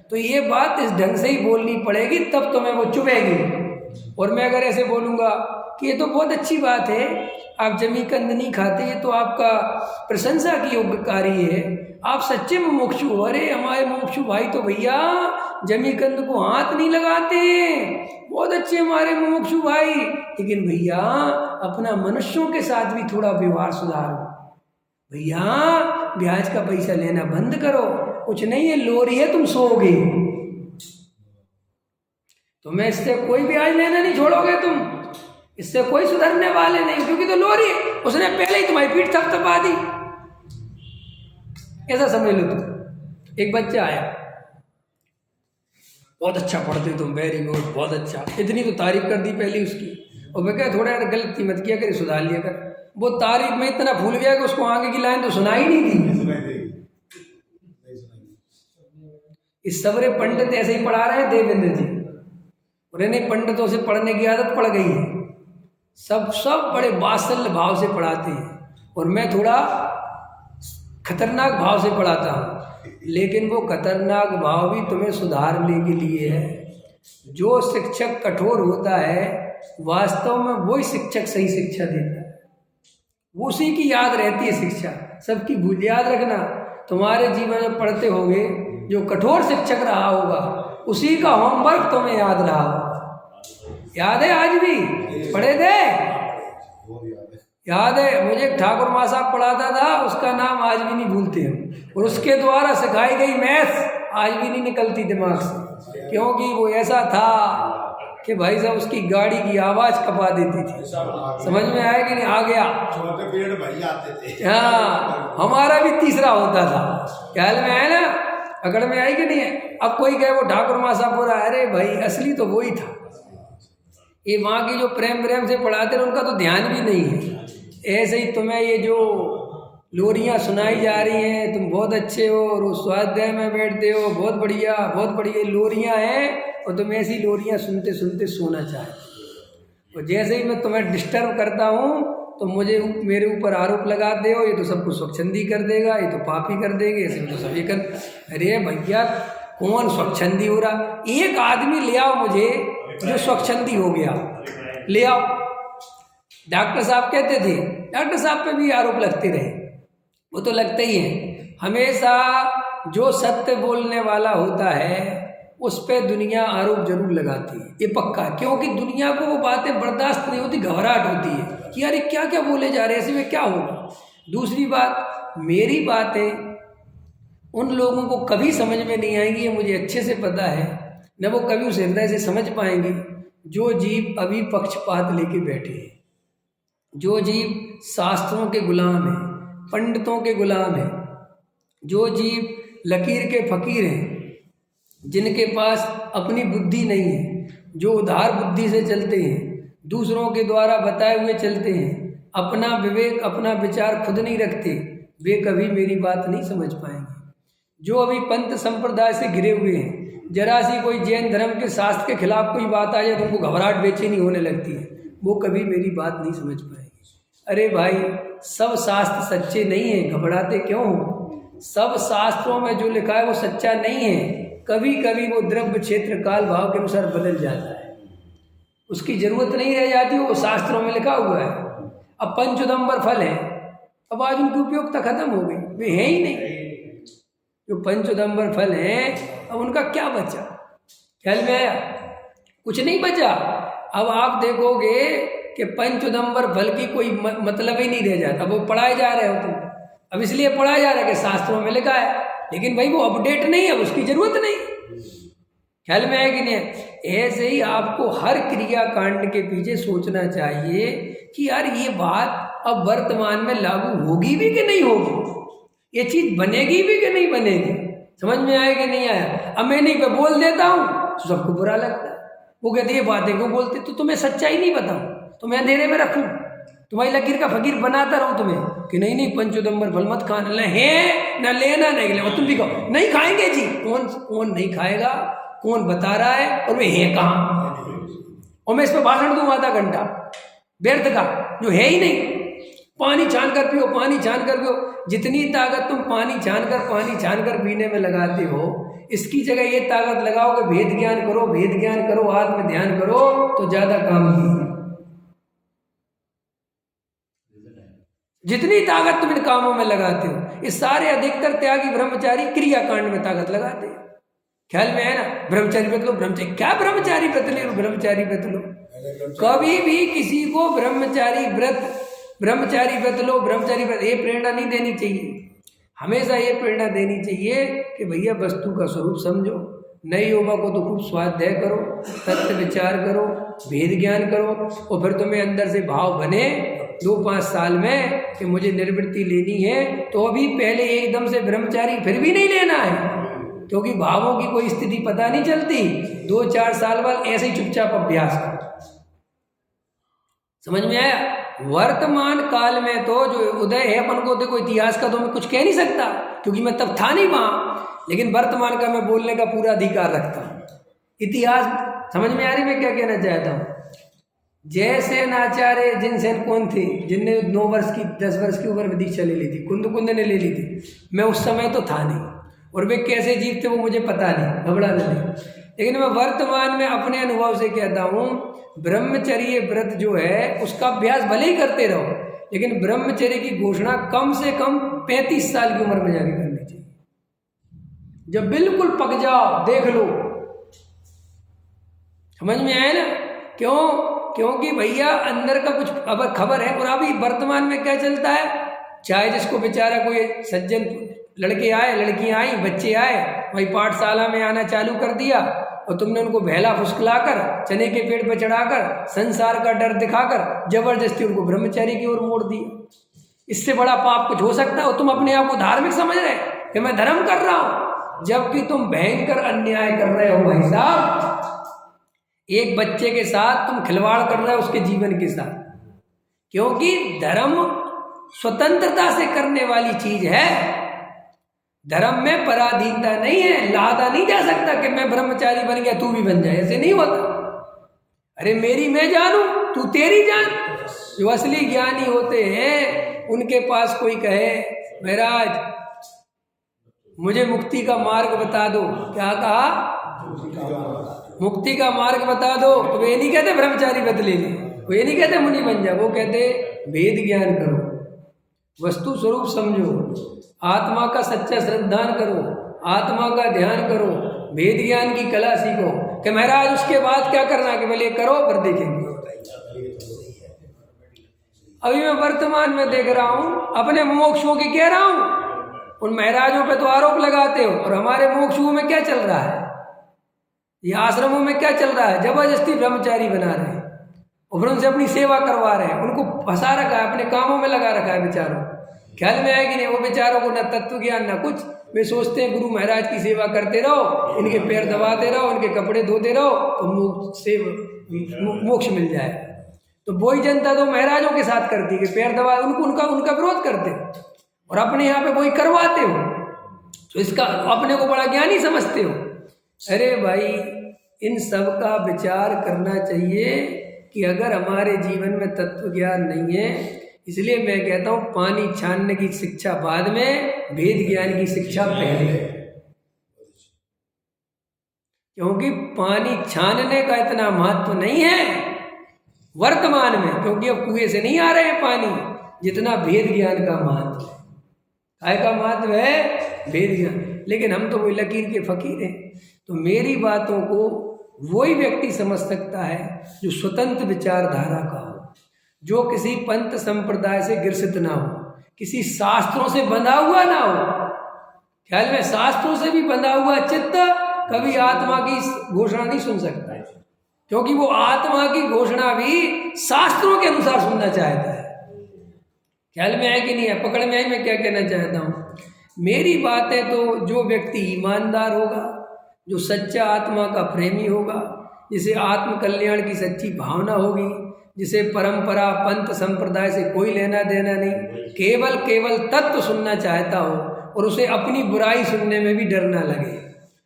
तो ये बात इस ढंग से ही बोलनी पड़ेगी, तब तुम्हें वो चुभेगी। और मैं अगर ऐसे बोलूंगा कि ये तो बहुत अच्छी बात है, आप जमी कंद नहीं खाते, ये तो आपका प्रशंसा की योग्य कार्य है, आप सच्चे मुमुक्षु हो। अरे हमारे मुमुक्षु भाई तो भैया जमी कंद को हाथ नहीं लगाते, बहुत अच्छे हमारे मुमुक्षु भाई। लेकिन भैया अपना मनुष्यों के साथ भी थोड़ा व्यवहार सुधारो भैया, ब्याज का पैसा लेना बंद करो। कुछ नहीं है, लोरी है, तुम सोओगे, तुम्हें इससे कोई ब्याज लेना नहीं छोड़ोगे तुम, इससे कोई सुधरने वाले नहीं, क्योंकि तो लोरी है, उसने पहले ही तुम्हारी पीठ थपथपा दी। ऐसा समझ लो तुम। एक बच्चा आया, बहुत अच्छा पढ़ते तुम, वेरी गुड, बहुत अच्छा, इतनी तो तारीफ कर दी पहले उसकी, और मैं क्या थोड़ा यार गलती मत किया कर, सुधार लिया कर। वो तारीफ में इतना भूल गया कि उसको आगे की लाइन तो सुनाई नहीं दी। इस सबरे पंडित ऐसे ही पढ़ा रहे हैं देवेंद्र जी, और इन्हें पंडितों से पढ़ने की आदत पड़ गई है, सब बड़े वात्सल्य भाव से पढ़ाते हैं, और मैं थोड़ा खतरनाक भाव से पढ़ाता हूँ। लेकिन वो खतरनाक भाव भी तुम्हें सुधारने के लिए है। जो शिक्षक कठोर होता है वास्तव में वही शिक्षक सही शिक्षा देता है, उसी की याद रहती है शिक्षा, सबकी भूल। याद रखना, तुम्हारे जीवन में पढ़ते होगे जो कठोर शिक्षक रहा होगा उसी का होमवर्क तुम्हें याद रहा होगा। याद है? आज भी पढ़े थे? याद है? मुझे एक ठाकुर माँ साहब पढ़ाता था, उसका नाम आज भी नहीं भूलते हम, और उसके द्वारा सिखाई गई मैथ्स आज भी नहीं निकलती दिमाग से, क्योंकि वो ऐसा था कि भाई साहब उसकी गाड़ी की आवाज़ कपा देती थी। समझ में आया कि नहीं? आ गया? छोटे पेड़ भाई आते थे। हाँ, हमारा भी तीसरा होता था। ख्याल में आया ना? अकड़ में आई कि नहीं है? अब कोई कहे वो ठाकुर माँ साहब बोला, अरे भाई असली तो वही था। ये वहाँ की जो प्रेम से पढ़ाते हैं उनका तो ध्यान भी नहीं है। ऐसे ही तुम्हें ये जो लोरियाँ सुनाई जा रही हैं, तुम बहुत अच्छे हो और स्वाध्याय में बैठते हो, बहुत बढ़िया लोरियाँ हैं, और तुम ऐसी लोरियाँ सुनते सुनते सोना चाहते हो। और जैसे ही मैं तुम्हें डिस्टर्ब करता हूँ तो मुझे मेरे ऊपर आरोप लगाते हो, ये तो सबको स्वच्छंदी कर देगा, ये तो पापी कर देंगे, ऐसे में तो सभी कर। अरे भैया कौन स्वच्छंदी हो रहा? एक आदमी ले आओ मुझे जो स्वच्छंदी हो गया, ले आओ। डॉक्टर साहब कहते थे, डॉक्टर साहब पे भी आरोप लगते रहे, वो तो लगते ही हैं। हमेशा जो सत्य बोलने वाला होता है उस पे दुनिया आरोप जरूर लगाती है, ये पक्का है, क्योंकि दुनिया को वो बातें बर्दाश्त नहीं होती, घबराहट होती है कि यार क्या क्या बोले जा रहे हैं, ऐसे में क्या होगा। दूसरी बात, मेरी बातें उन लोगों को कभी समझ में नहीं आएंगी, ये मुझे अच्छे से पता है, न वो कभी उस हृदय से समझ पाएंगे जो जीव अभी पक्षपात लेके बैठे हैं, जो जीव शास्त्रों के गुलाम हैं, पंडितों के गुलाम हैं, जो जीव लकीर के फकीर हैं, जिनके पास अपनी बुद्धि नहीं है, जो उधार बुद्धि से चलते हैं, दूसरों के द्वारा बताए हुए चलते हैं, अपना विवेक अपना विचार खुद नहीं रखते, वे कभी मेरी बात नहीं समझ पाएंगे। जो अभी पंथ संप्रदाय से घिरे हुए हैं, जरा सी कोई जैन धर्म के शास्त्र के खिलाफ कोई बात आ जाए तो उनको घबराहट बेचैनी होने लगती है, वो कभी मेरी बात नहीं समझ पाएंगे। अरे भाई सब शास्त्र सच्चे नहीं हैं, घबराते क्यों हो? सब शास्त्रों में जो लिखा है वो सच्चा नहीं है, कभी कभी वो द्रव्य क्षेत्र काल भाव के अनुसार बदल जाता है, उसकी जरूरत नहीं रह जाती, वो शास्त्रों में लिखा हुआ है। अब पंचोदंबर फल है, अब आज उनकी उपयोगिता खत्म हो गई, वे है ही नहीं। जो पंचोदंबर फल हैं अब उनका क्या बचा? ख्याल में आया? कुछ नहीं बचा। अब आप देखोगे कि पंचोदंबर फल की कोई मतलब ही नहीं रह जाता। अब वो पढ़ाए जा रहे हो तुम, अब इसलिए पढ़ाया जा रहा है कि शास्त्रों में लिखा है, लेकिन भाई वो अपडेट नहीं है, उसकी जरूरत नहीं। ख्याल में है कि नहीं? ऐसे ही आपको हर क्रिया कांड के पीछे सोचना चाहिए कि यार ये बात अब वर्तमान में लागू होगी भी कि नहीं होगी, ये चीज बनेगी भी कि नहीं बनेगी। समझ में आया कि नहीं आया? अब मैं नहीं पे बोल देता हूँ तो सबको बुरा लगता है, वो कहते ये बातें क्यों बोलते, तो तुम्हें सच्चाई नहीं बताऊं, तो मैं अंधेरे में रखूं, तुम्हारी लकीर का फकीर बनाता रहूं तुम्हें कि नहीं नहीं पंचोदंबर फल मत खाना, न है न लेना नहीं लेना। तुम भी कहो नहीं खाएंगे जी, कौन नहीं खाएगा, कौन बता रहा है, और वे है कहाँ? और मैं इस पर भाषण दूं आधा घंटा व्यर्थ का, जो है ही नहीं। पानी छान कर पियो, पानी छान कर पियो, जितनी ताकत तुम पानी छान कर पीने में लगाते हो, इसकी जगह ये ताकत लगाओ कि भेद ज्ञान करो, आत्म ध्यान करो, तो ज्यादा काम की। जितनी ताकत तुम इन कामों में लगाते हो, इस सारे अधिकतर त्यागी ब्रह्मचारी क्रिया कांड में ताकत लगाते हैं। ख्याल में है ना? ब्रह्मचारी व्रत लो, ब्रह्मचारी क्या ब्रह्मचारी व्रत ले, ब्रह्मचारी व्रत लो। कभी भी किसी को ब्रह्मचारी व्रत लो, ब्रह्मचारी व्रत, ये प्रेरणा नहीं देनी चाहिए। हमेशा ये प्रेरणा देनी चाहिए कि भैया वस्तु का स्वरूप समझो, नई योगा को तो खूब स्वाध्याय करो, तत्व विचार करो, भेद ज्ञान करो, और फिर तुम्हें अंदर से भाव बने 2-5 साल में कि मुझे निर्वृत्ति लेनी है, तो अभी पहले एकदम से ब्रह्मचारी फिर भी नहीं लेना है, क्योंकि भावों की कोई स्थिति पता नहीं चलती। 2-4 साल बाद ऐसे ही चुपचाप अभ्यास करो। समझ में आया? वर्तमान काल में तो जो उदय है अपन को, देखो इतिहास का तो मैं कुछ कह नहीं सकता क्योंकि मैं तब था नहीं वहां, लेकिन वर्तमान का मैं बोलने का पूरा अधिकार रखता हूँ। इतिहास समझ में आ रही मैं क्या कहना चाहता हूँ? जयसेन आचार्य जिनसेन कौन थे, जिनने 9 वर्ष की 10 वर्ष की उम्र में दीक्षा ले ली थी, कुंद ने ले ली थी। मैं उस समय तो था नहीं, और वे कैसे जीवते वो मुझे पता नहीं, घबराना नहीं। लेकिन मैं वर्तमान में अपने अनुभव से कहता हूँ, ब्रह्मचर्य व्रत जो है उसका अभ्यास भले ही करते रहो, लेकिन ब्रह्मचर्य की घोषणा कम से कम 35 साल की उम्र में जाके करनी चाहिए, जब बिल्कुल पक जाओ, देख लो। समझ में आया ना? क्योंकि भैया अंदर का कुछ अगर खबर है। और अभी वर्तमान में क्या चलता है, चाहे जिसको बेचारा कोई सज्जन लड़के आए, लड़कियां आई, बच्चे आए, वही पाठशाला में आना चालू कर दिया, और तुमने उनको बहला फुसलाकर, चने के पेड़ पर चढ़ाकर, संसार का डर दिखाकर जबरदस्ती उनको ब्रह्मचारी की ओर मोड़ दिया। इससे बड़ा पाप कुछ हो सकता है? और तुम अपने आप को धार्मिक समझ रहे कि मैं धर्म कर रहा हूं, जबकि तुम भयंकर अन्याय कर रहे हो भाई साहब। एक बच्चे के साथ तुम खिलवाड़ कर रहे हो, उसके जीवन के साथ, क्योंकि धर्म स्वतंत्रता से करने वाली चीज है। धर्म में पराधीनता नहीं है, लादा नहीं जा सकता कि मैं ब्रह्मचारी बन गया तू भी बन जाए, ऐसे नहीं होता। अरे मेरी मैं जानू, तू तेरी जान। जो असली ज्ञानी होते हैं उनके पास कोई कहे महाराज मुझे मुक्ति का मार्ग बता दो, क्या कहा? मुक्ति का मार्ग बता दो, तो वे नहीं कहते ब्रह्मचारी व्रत ले ले, वो ये नहीं कहते मुनि बन जा, वो कहते वेद ज्ञान करो, वस्तु स्वरूप समझो, आत्मा का सच्चा श्रद्धान करो, आत्मा का ध्यान करो, वेद ज्ञान की कला सीखो। कि महाराज उसके बाद क्या करना, कि भले करो पर देखेंगे। अभी मैं वर्तमान में देख रहा हूं, अपने मोक्षों की कह रहा हूं, उन महाराजों पे तो आरोप लगाते हो, और हमारे मोक्षों में क्या चल रहा है, ये आश्रमों में क्या चल रहा है? जबरदस्ती ब्रह्मचारी बना रहे हैं, और फिर उनसे अपनी सेवा करवा रहे हैं, उनको फंसा रखा है, अपने कामों में लगा रखा है बेचारों। ख्याल में आया कि नहीं? वो बेचारों को न तत्व ज्ञान न कुछ, वे सोचते हैं गुरु महाराज की सेवा करते रहो, इनके पैर दबाते रहो, इनके कपड़े धोते रहो, तो मोक्ष मिल जाए। तो वही जनता तो महाराजों के साथ करती है कि पैर दबा, उनका विरोध करते और अपने यहाँ पे वही करवाते हो, तो इसका अपने को बड़ा ज्ञानी समझते हो। अरे भाई, इन सब का विचार करना चाहिए कि अगर हमारे जीवन में तत्व ज्ञान नहीं है, इसलिए मैं कहता हूँ पानी छानने की शिक्षा बाद में, वेद ज्ञान की शिक्षा पहले। क्योंकि पानी छानने का इतना महत्व नहीं है वर्तमान में, क्योंकि अब कुएं से नहीं आ रहे हैं पानी, जितना वेद ज्ञान का महत्व है। काय का महत्व है? वेद ज्ञान। लेकिन हम तो वही लकीर के फकीर हैं। तो मेरी बातों को वही व्यक्ति समझ सकता है जो स्वतंत्र विचारधारा का हो, जो किसी पंथ संप्रदाय से ग्रसित ना हो, किसी शास्त्रों से बंधा हुआ ना हो। ख्याल में शास्त्रों से भी बंधा हुआ चित्त कभी आत्मा की घोषणा नहीं सुन सकता है, क्योंकि वो आत्मा की घोषणा भी शास्त्रों के अनुसार सुनना चाहता है। ख्याल में है कि नहीं है? पकड़ में आई मैं क्या कहना चाहता हूँ? मेरी बात है तो जो व्यक्ति ईमानदार होगा, जो सच्चा आत्मा का प्रेमी होगा, जिसे आत्म कल्याण की सच्ची भावना होगी, जिसे परंपरा पंथ संप्रदाय से कोई लेना देना नहीं, केवल तत्व सुनना चाहता हो और उसे अपनी बुराई सुनने में भी डर ना लगे,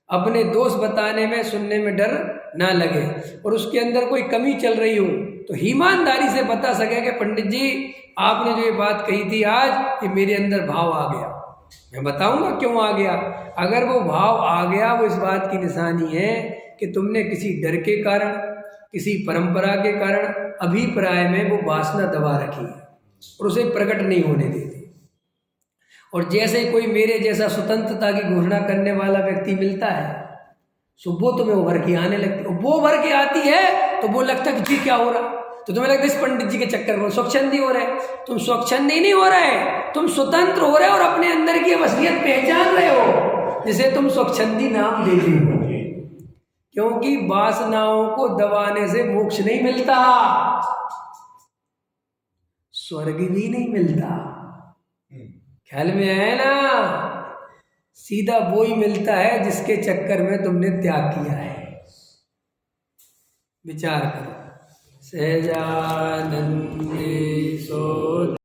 अपने दोष बताने में सुनने में डर ना लगे, और उसके अंदर कोई कमी चल रही हो तो ईमानदारी से बता सके कि पंडित जी आपने जो ये बात कही थी आज, ये मेरे अंदर भाव आ गया। मैं बताऊंगा क्यों आ गया। अगर वो भाव आ गया, वो इस बात की निशानी है कि तुमने किसी डर के कारण, किसी परंपरा के कारण अभिप्राय में वो वासना दबा रखी है और उसे प्रकट नहीं होने देती। और जैसे कोई मेरे जैसा स्वतंत्रता की घोषणा करने वाला व्यक्ति मिलता है, सो वो तुम्हें उभर के आने लगती, वो उभर के आती है तो वो लगता कि जी क्या हो रहा, तो तुम्हें लगता है इस पंडित जी के चक्कर में स्वच्छंदी हो रहे। तुम स्वच्छंदी नहीं हो रहे, तुम स्वतंत्र हो रहे और अपने अंदर की असलियत पहचान रहे हो, जिसे तुम स्वच्छंदी नाम दे रहे हो। क्योंकि वासनाओं को दबाने से मोक्ष नहीं मिलता, स्वर्ग भी नहीं मिलता। ख्याल में है ना? सीधा वो ही मिलता है जिसके चक्कर में तुमने त्याग किया है। विचार करो। सहजानंदे सो